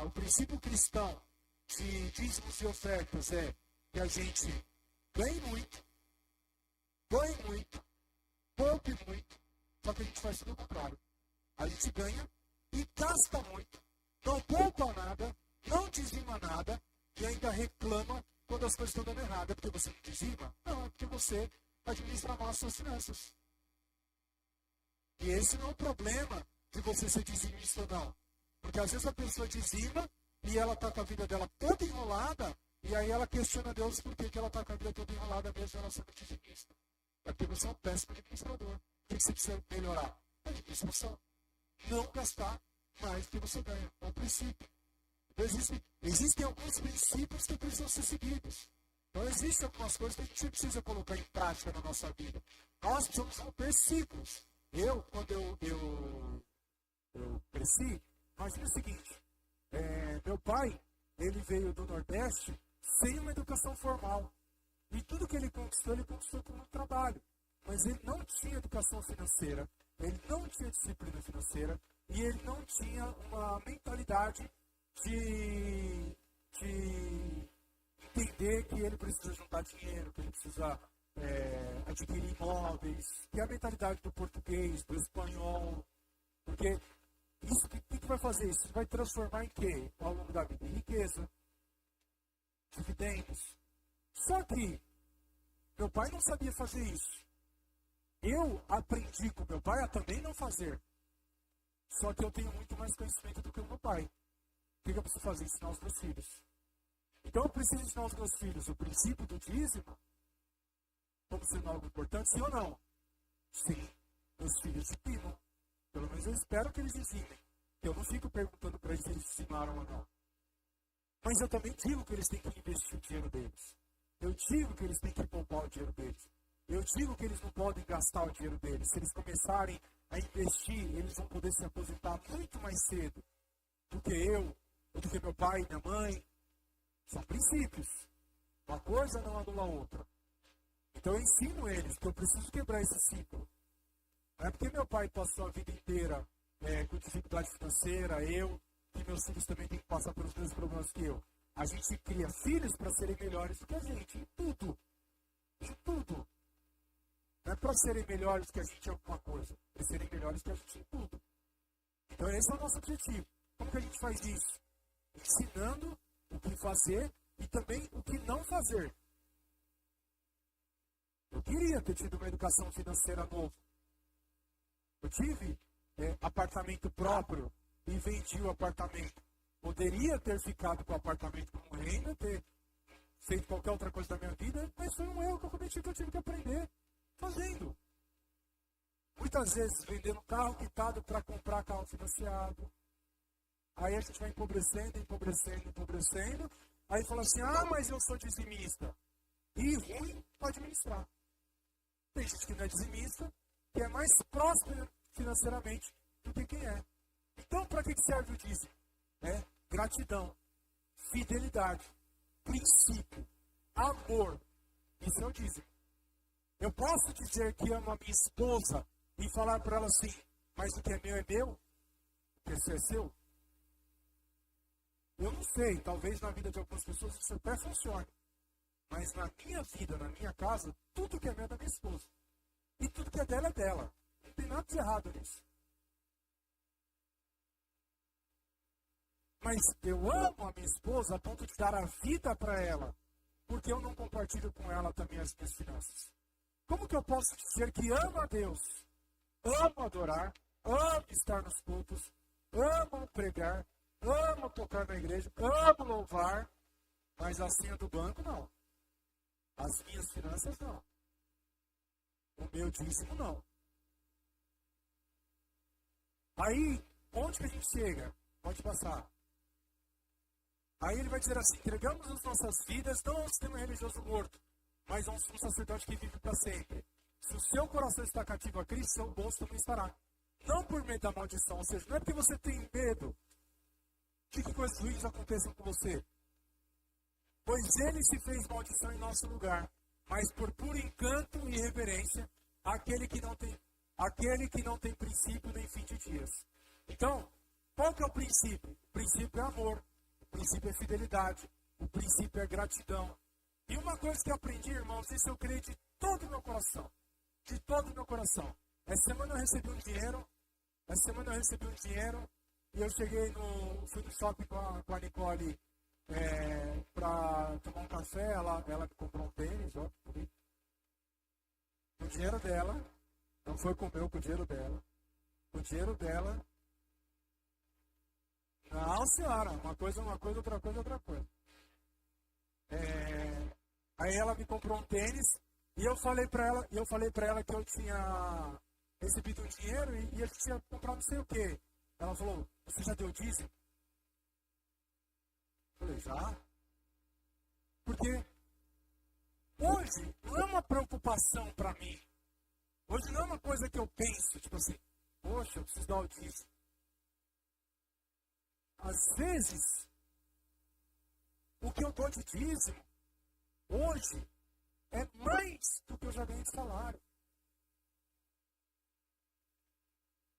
O princípio cristão de dízimos e ofertas é que a gente ganhe muito, poupe muito, só que a gente faz tudo o contrário. A gente ganha e gasta muito, não poupa nada, não dizima nada e ainda reclama quando as coisas estão dando errado, é porque você não dizima? Não, é porque você administra mal as suas finanças. E esse não é o problema de você ser dizimista ou não. Porque às vezes a pessoa dizima e ela está com a vida dela toda enrolada, e aí ela questiona Deus por que ela está com a vida toda enrolada mesmo ela sendo dizimista. É porque você é um péssimo administrador. O que você precisa melhorar? A administração. Não gastar mais do que você ganha. É um princípio. Então, existem alguns princípios que precisam ser seguidos. Então, existem algumas coisas que a gente precisa colocar em prática na nossa vida. Nós precisamos romper ciclos. Quando eu cresci, imagina o seguinte. Meu pai, ele veio do Nordeste sem uma educação formal. E tudo que ele conquistou com muito trabalho. Mas ele não tinha educação financeira, ele não tinha disciplina financeira e ele não tinha uma mentalidade de entender que ele precisa juntar dinheiro, que ele precisa adquirir imóveis, que é a mentalidade do português, do espanhol. Porque isso, o que vai fazer isso? Vai transformar em quê? Ao longo da vida? Em riqueza, dividendos. Só que meu pai não sabia fazer isso. Eu aprendi com meu pai a também não fazer. Só que eu tenho muito mais conhecimento do que o meu pai. O que eu preciso fazer? Ensinar os meus filhos. Então eu preciso ensinar os meus filhos o princípio do dízimo como sendo algo importante, sim ou não? Sim. Meus filhos dizimam. Pelo menos eu espero que eles dizimem. Eu não fico perguntando para eles se eles dizimaram ou não. Mas eu também digo que eles têm que investir o dinheiro deles. Eu digo que eles têm que poupar o dinheiro deles. Eu digo que eles não podem gastar o dinheiro deles. Se eles começarem a investir, eles vão poder se aposentar muito mais cedo do que eu, ou do que meu pai e minha mãe. São princípios. Uma coisa não anula a outra. Então eu ensino eles que eu preciso quebrar esse ciclo. Não é porque meu pai passou a vida inteira com dificuldade financeira, e meus filhos também têm que passar pelos mesmos problemas que eu. A gente cria filhos para serem melhores do que a gente, em tudo. Em tudo. Não é para serem melhores que a gente em alguma coisa, é serem melhores que a gente em tudo. Então esse é o nosso objetivo. Como que a gente faz isso? Ensinando o que fazer e também o que não fazer. Eu queria ter tido uma educação financeira nova. Eu tive apartamento próprio e vendi o apartamento. Poderia ter ficado com o apartamento como renda, ter feito qualquer outra coisa da minha vida, mas foi um erro que eu cometi que eu tive que aprender fazendo. Muitas vezes vendendo carro quitado para comprar carro financiado. Aí a gente vai empobrecendo. Aí fala assim, mas eu sou dizimista. E ruim para administrar. Tem gente que não é dizimista, que é mais próspero financeiramente do que quem é. Então, para que serve o dízimo? Gratidão, fidelidade, princípio, amor. Isso é o dízimo. Eu posso dizer que amo a minha esposa e falar para ela assim, mas o que é meu, o que é seu? Eu não sei, talvez na vida de algumas pessoas isso até funcione. Mas na minha vida, na minha casa, tudo que é meu é da minha esposa. E tudo que é dela é dela. Não tem nada de errado nisso. Mas eu amo a minha esposa a ponto de dar a vida para ela. Porque eu não compartilho com ela também as minhas finanças. Como que eu posso dizer que amo a Deus? Amo adorar, amo estar nos cultos, amo pregar, amo tocar na igreja, amo louvar, mas a senha do banco não. As minhas finanças não. O meu dízimo não. Aí, onde que a gente chega? Pode passar. Aí ele vai dizer assim, entregamos as nossas vidas não a um sistema religioso morto, mas a um sacerdote que vive para sempre. Se o seu coração está cativo a Cristo, seu bolso também estará. Não por medo da maldição, ou seja, não é porque você tem medo de que coisas ruins aconteçam com você. Pois ele se fez maldição em nosso lugar, mas por puro encanto e reverência, aquele que não tem princípio nem fim de dias. Então, qual que é o princípio? O princípio é amor, o princípio é fidelidade, o princípio é gratidão. E uma coisa que eu aprendi, irmãos, isso eu creio de todo o meu coração. De todo o meu coração. Essa semana eu recebi um dinheiro, e eu fui no shopping com a Nicole para tomar um café, ela me comprou um tênis, ó, bonito. Com o dinheiro dela, não foi com o meu, com o dinheiro dela. Com o dinheiro dela. Não, senhora, uma coisa, outra coisa, outra coisa. Aí ela me comprou um tênis e eu falei para ela que eu tinha recebido o dinheiro e eu tinha comprado não sei o quê. Ela falou, você já deu dízimo? Eu falei, já? Porque hoje não é uma preocupação para mim. Hoje não é uma coisa que eu penso, tipo assim, poxa, eu preciso dar o dízimo. Às vezes, o que eu dou de dízimo, hoje, é mais do que eu já ganhei de salário.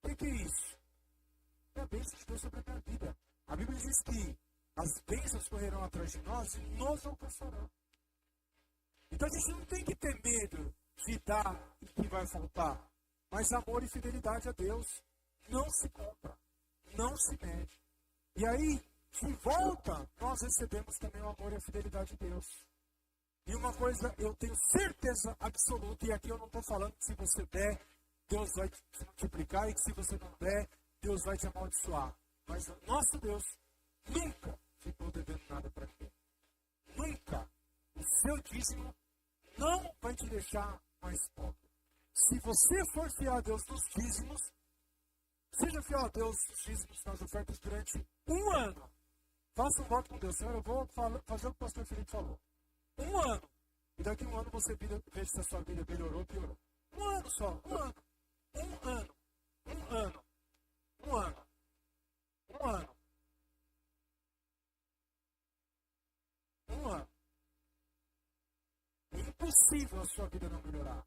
O que é isso? É a bênção de Deus sobre a minha vida. A Bíblia diz que as bênçãos correrão atrás de nós e nos alcançarão. Então a gente não tem que ter medo de dar e que vai faltar. Mas amor e fidelidade a Deus não se compra, não se mede. E aí, de volta, nós recebemos também o amor e a fidelidade de Deus. E uma coisa eu tenho certeza absoluta, e aqui eu não estou falando que se você der, Deus vai te multiplicar, e que se você não der, Deus vai te amaldiçoar. Mas o nosso Deus nunca ficou devendo nada para ninguém. Nunca. O seu dízimo não vai te deixar mais pobre. Se você for fiel a Deus nos dízimos, seja fiel a Deus nos dízimos, nas ofertas durante um ano. Faça um voto com Deus. Senhor, eu vou fazer o que o pastor Felipe falou. Um ano. E daqui a um ano você veja se a sua vida melhorou ou piorou. Um ano só. Um ano. Um ano. Um ano. Um ano. Um ano. Um ano. É impossível a sua vida não melhorar.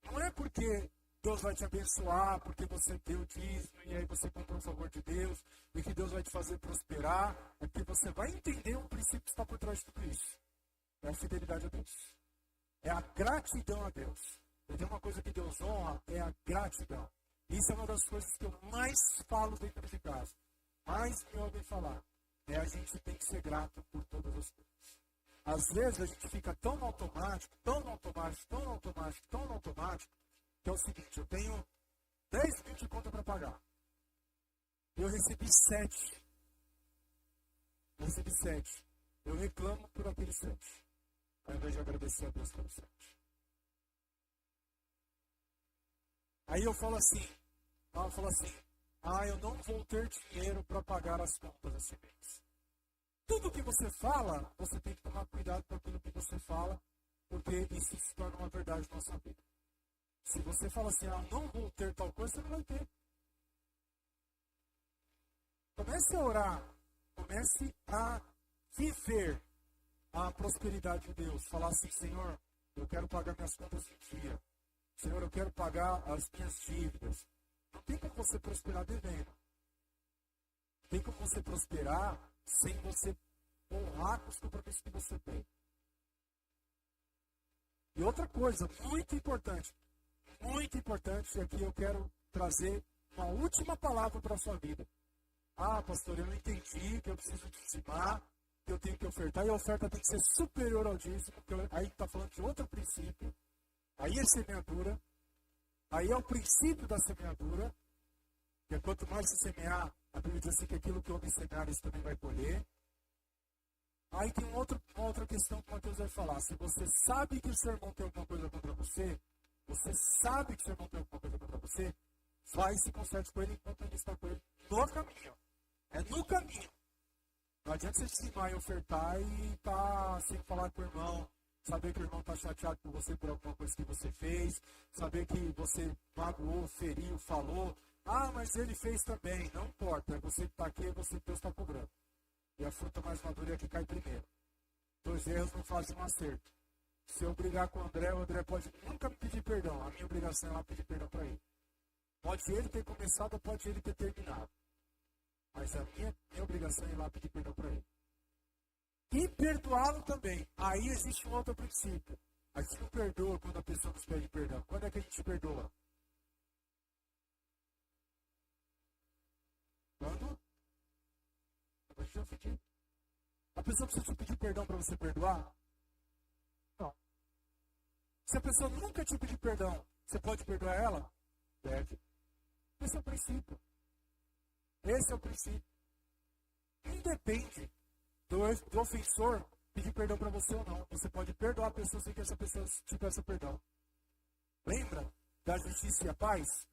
Não é porque Deus vai te abençoar, porque você deu dízimo e aí você comprou o favor de Deus e que Deus vai te fazer prosperar, é que você vai entender um princípio que está por trás de tudo isso. É a fidelidade a Deus. É a gratidão a Deus. E tem uma coisa que Deus honra, é a gratidão. Isso é uma das coisas que eu mais falo dentro de casa. Mais me ouvem falar. É a gente tem que ser grato por todas as coisas. Às vezes a gente fica tão no automático, tão no automático, tão no automático, tão no automático, que é o seguinte, eu tenho 10 mil de conta para pagar. Eu recebi 7. Eu recebi 7. Eu reclamo por aqueles 7. Ao invés de agradecer a Deus pelos 7. Aí eu falo assim, eu não vou ter dinheiro para pagar as contas esse mês. Tudo que você fala, você tem que tomar cuidado com aquilo que você fala, porque isso se torna uma verdade na nossa vida. Se você fala assim, não vou ter tal coisa, você não vai ter. Comece a orar, comece a viver a prosperidade de Deus. Falar assim, Senhor, eu quero pagar minhas contas em dia. Senhor, eu quero pagar as minhas dívidas. Não tem como você prosperar devendo. Tem como você prosperar sem você honrar os compromissos que você tem. E outra coisa muito importante, e aqui eu quero trazer uma última palavra para a sua vida. Pastor, eu não entendi que eu preciso dizimar, que eu tenho que ofertar, e a oferta tem que ser superior ao dízimo, porque aí está falando de outro princípio. Aí é semeadura, aí é o princípio da semeadura, que é quanto mais se semear, a Bíblia diz assim que aquilo que o homem semear, isso também vai colher. Aí tem uma outra questão que o Mateus vai falar. Se você sabe que o seu irmão tem alguma coisa contra você, vai e se conserte com ele enquanto ele está com ele no caminho. É no caminho. Não adianta você dizimar e ofertar e estar sem falar com o irmão, saber que o irmão está chateado com você por alguma coisa que você fez, saber que você magoou, feriu, falou. Mas ele fez também. Não importa. É você que está aqui, é você que Deus está cobrando. E a fruta mais madura é a que cai primeiro. 2 erros não fazem um acerto. Se eu brigar com o André pode nunca me pedir perdão. A minha obrigação é lá pedir perdão para ele. Pode ele ter começado ou pode ele ter terminado. Mas a minha obrigação é ir lá pedir perdão para ele. E perdoá-lo também. Aí existe um outro princípio. A gente não perdoa quando a pessoa nos pede perdão. Quando é que a gente perdoa? Quando? A pessoa precisa te pedir perdão para você perdoar? Não. Se a pessoa nunca te pedir perdão, você pode perdoar ela? Deve. Esse é o princípio. Esse é o princípio. Independe do ofensor pedir perdão para você ou não. Você pode perdoar a pessoa sem que essa pessoa te peça perdão. Lembra da justiça e a paz?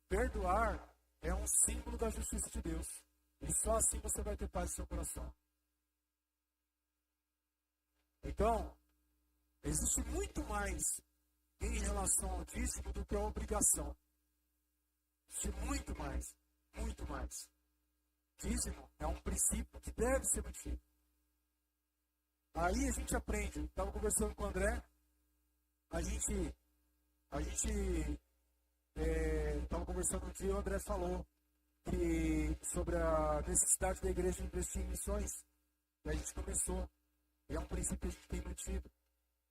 Perdoar é um símbolo da justiça de Deus. E só assim você vai ter paz no seu coração. Então, existe muito mais em relação ao dízimo do que a obrigação. Existe muito mais. Muito mais. Dízimo é um princípio que deve ser mantido. Aí a gente aprende. Estava conversando com o André. A gente estava conversando um dia e o André falou sobre a necessidade da igreja investir em missões. E a gente começou. E é um princípio que a gente tem mantido.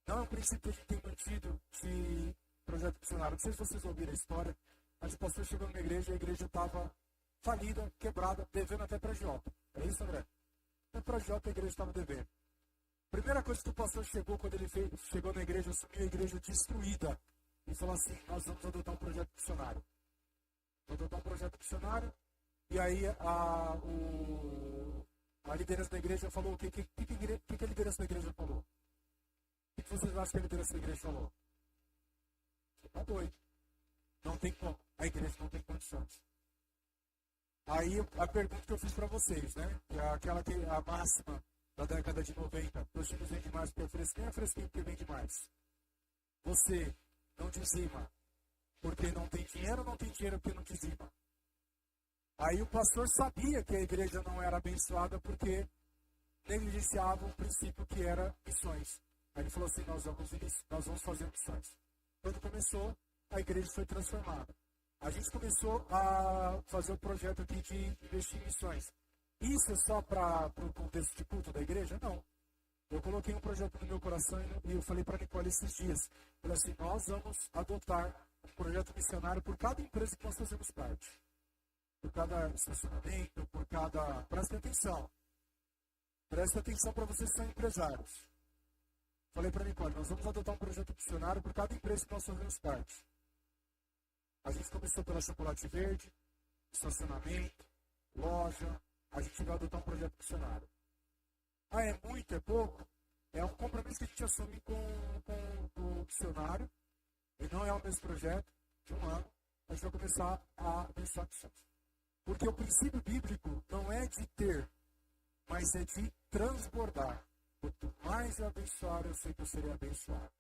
Não é um princípio que a gente tem mantido de projeto missionário. Não sei se vocês ouviram a história, mas o pastor chegou numa igreja e a igreja estava falida, quebrada, devendo até para a agiota. É isso, André? Até para a agiota a igreja estava devendo. Primeira coisa que o pastor chegou, quando ele chegou na igreja, assumiu a igreja destruída. E falou assim, nós vamos adotar um projeto missionário. Vamos adotar um projeto missionário. E aí a liderança da igreja falou, o que a liderança da igreja falou? O que vocês acham que a liderança da igreja falou? Você está doido. Não tem como. A igreja não tem condições. Aí a pergunta que eu fiz para vocês, né? Que é aquela que a máxima da década de 90. Os times vendem mais porque é fresquinho, porque vende mais. Você não dizima porque não tem dinheiro, não tem dinheiro porque não dizima. Aí o pastor sabia que a igreja não era abençoada porque negligenciava um princípio que era missões. Aí ele falou assim, nós vamos fazer missões. Quando começou, a igreja foi transformada. A gente começou a fazer o projeto aqui de investir em missões. Isso é só para o contexto de culto da igreja? Não. Eu coloquei um projeto no meu coração e eu falei para a Nicole esses dias. Falei assim, nós vamos adotar um projeto missionário por cada empresa que nós fazemos parte. Por cada estacionamento, por cada... Presta atenção. Presta atenção para vocês que são empresários. Falei para a Nicole, nós vamos adotar um projeto missionário por cada empresa que nós fazemos parte. A gente começou pela Chocolate Verde, estacionamento, loja. A gente vai adotar um projeto missionário. Ah, é muito, é pouco? É um compromisso que a gente assume com o missionário. E não é o mesmo projeto de um ano. A gente vai começar a abençoar missões. Porque o princípio bíblico não é de ter, mas é de transbordar. Quanto mais eu abençoar, eu sei que eu serei abençoado.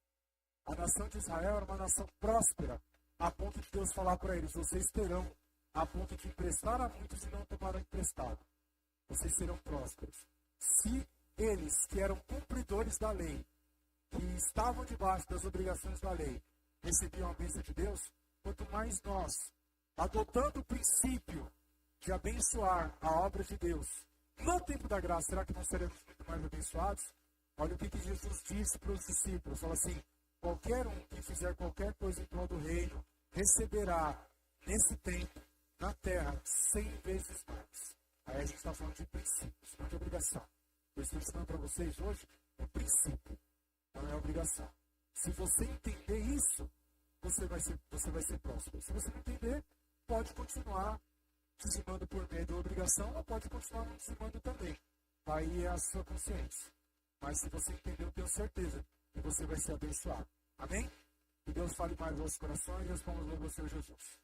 A nação de Israel era uma nação próspera, a ponto de Deus falar para eles, vocês terão, a ponto de emprestar a muitos e não tomarão emprestado. Vocês serão prósperos. Se eles, que eram cumpridores da lei, que estavam debaixo das obrigações da lei, recebiam a bênção de Deus, quanto mais nós, adotando o princípio de abençoar a obra de Deus, no tempo da graça, será que nós seremos muito mais abençoados? Olha o que Jesus disse para os discípulos. Fala assim, qualquer um que fizer qualquer coisa em prol do reino, receberá, nesse tempo, na terra, 100 vezes mais. Aí a gente está falando de princípios, não de obrigação. Eu estou ensinando para vocês hoje, é princípio, não é obrigação. Se você entender isso, você vai ser próspero. Se você não entender, pode continuar dizimando por meio da obrigação ou pode continuar não dizimando também. Aí é a sua consciência. Mas se você entender, eu tenho certeza que você vai ser abençoado. Amém? Que Deus fale mais aos corações e responda ao Senhor Jesus.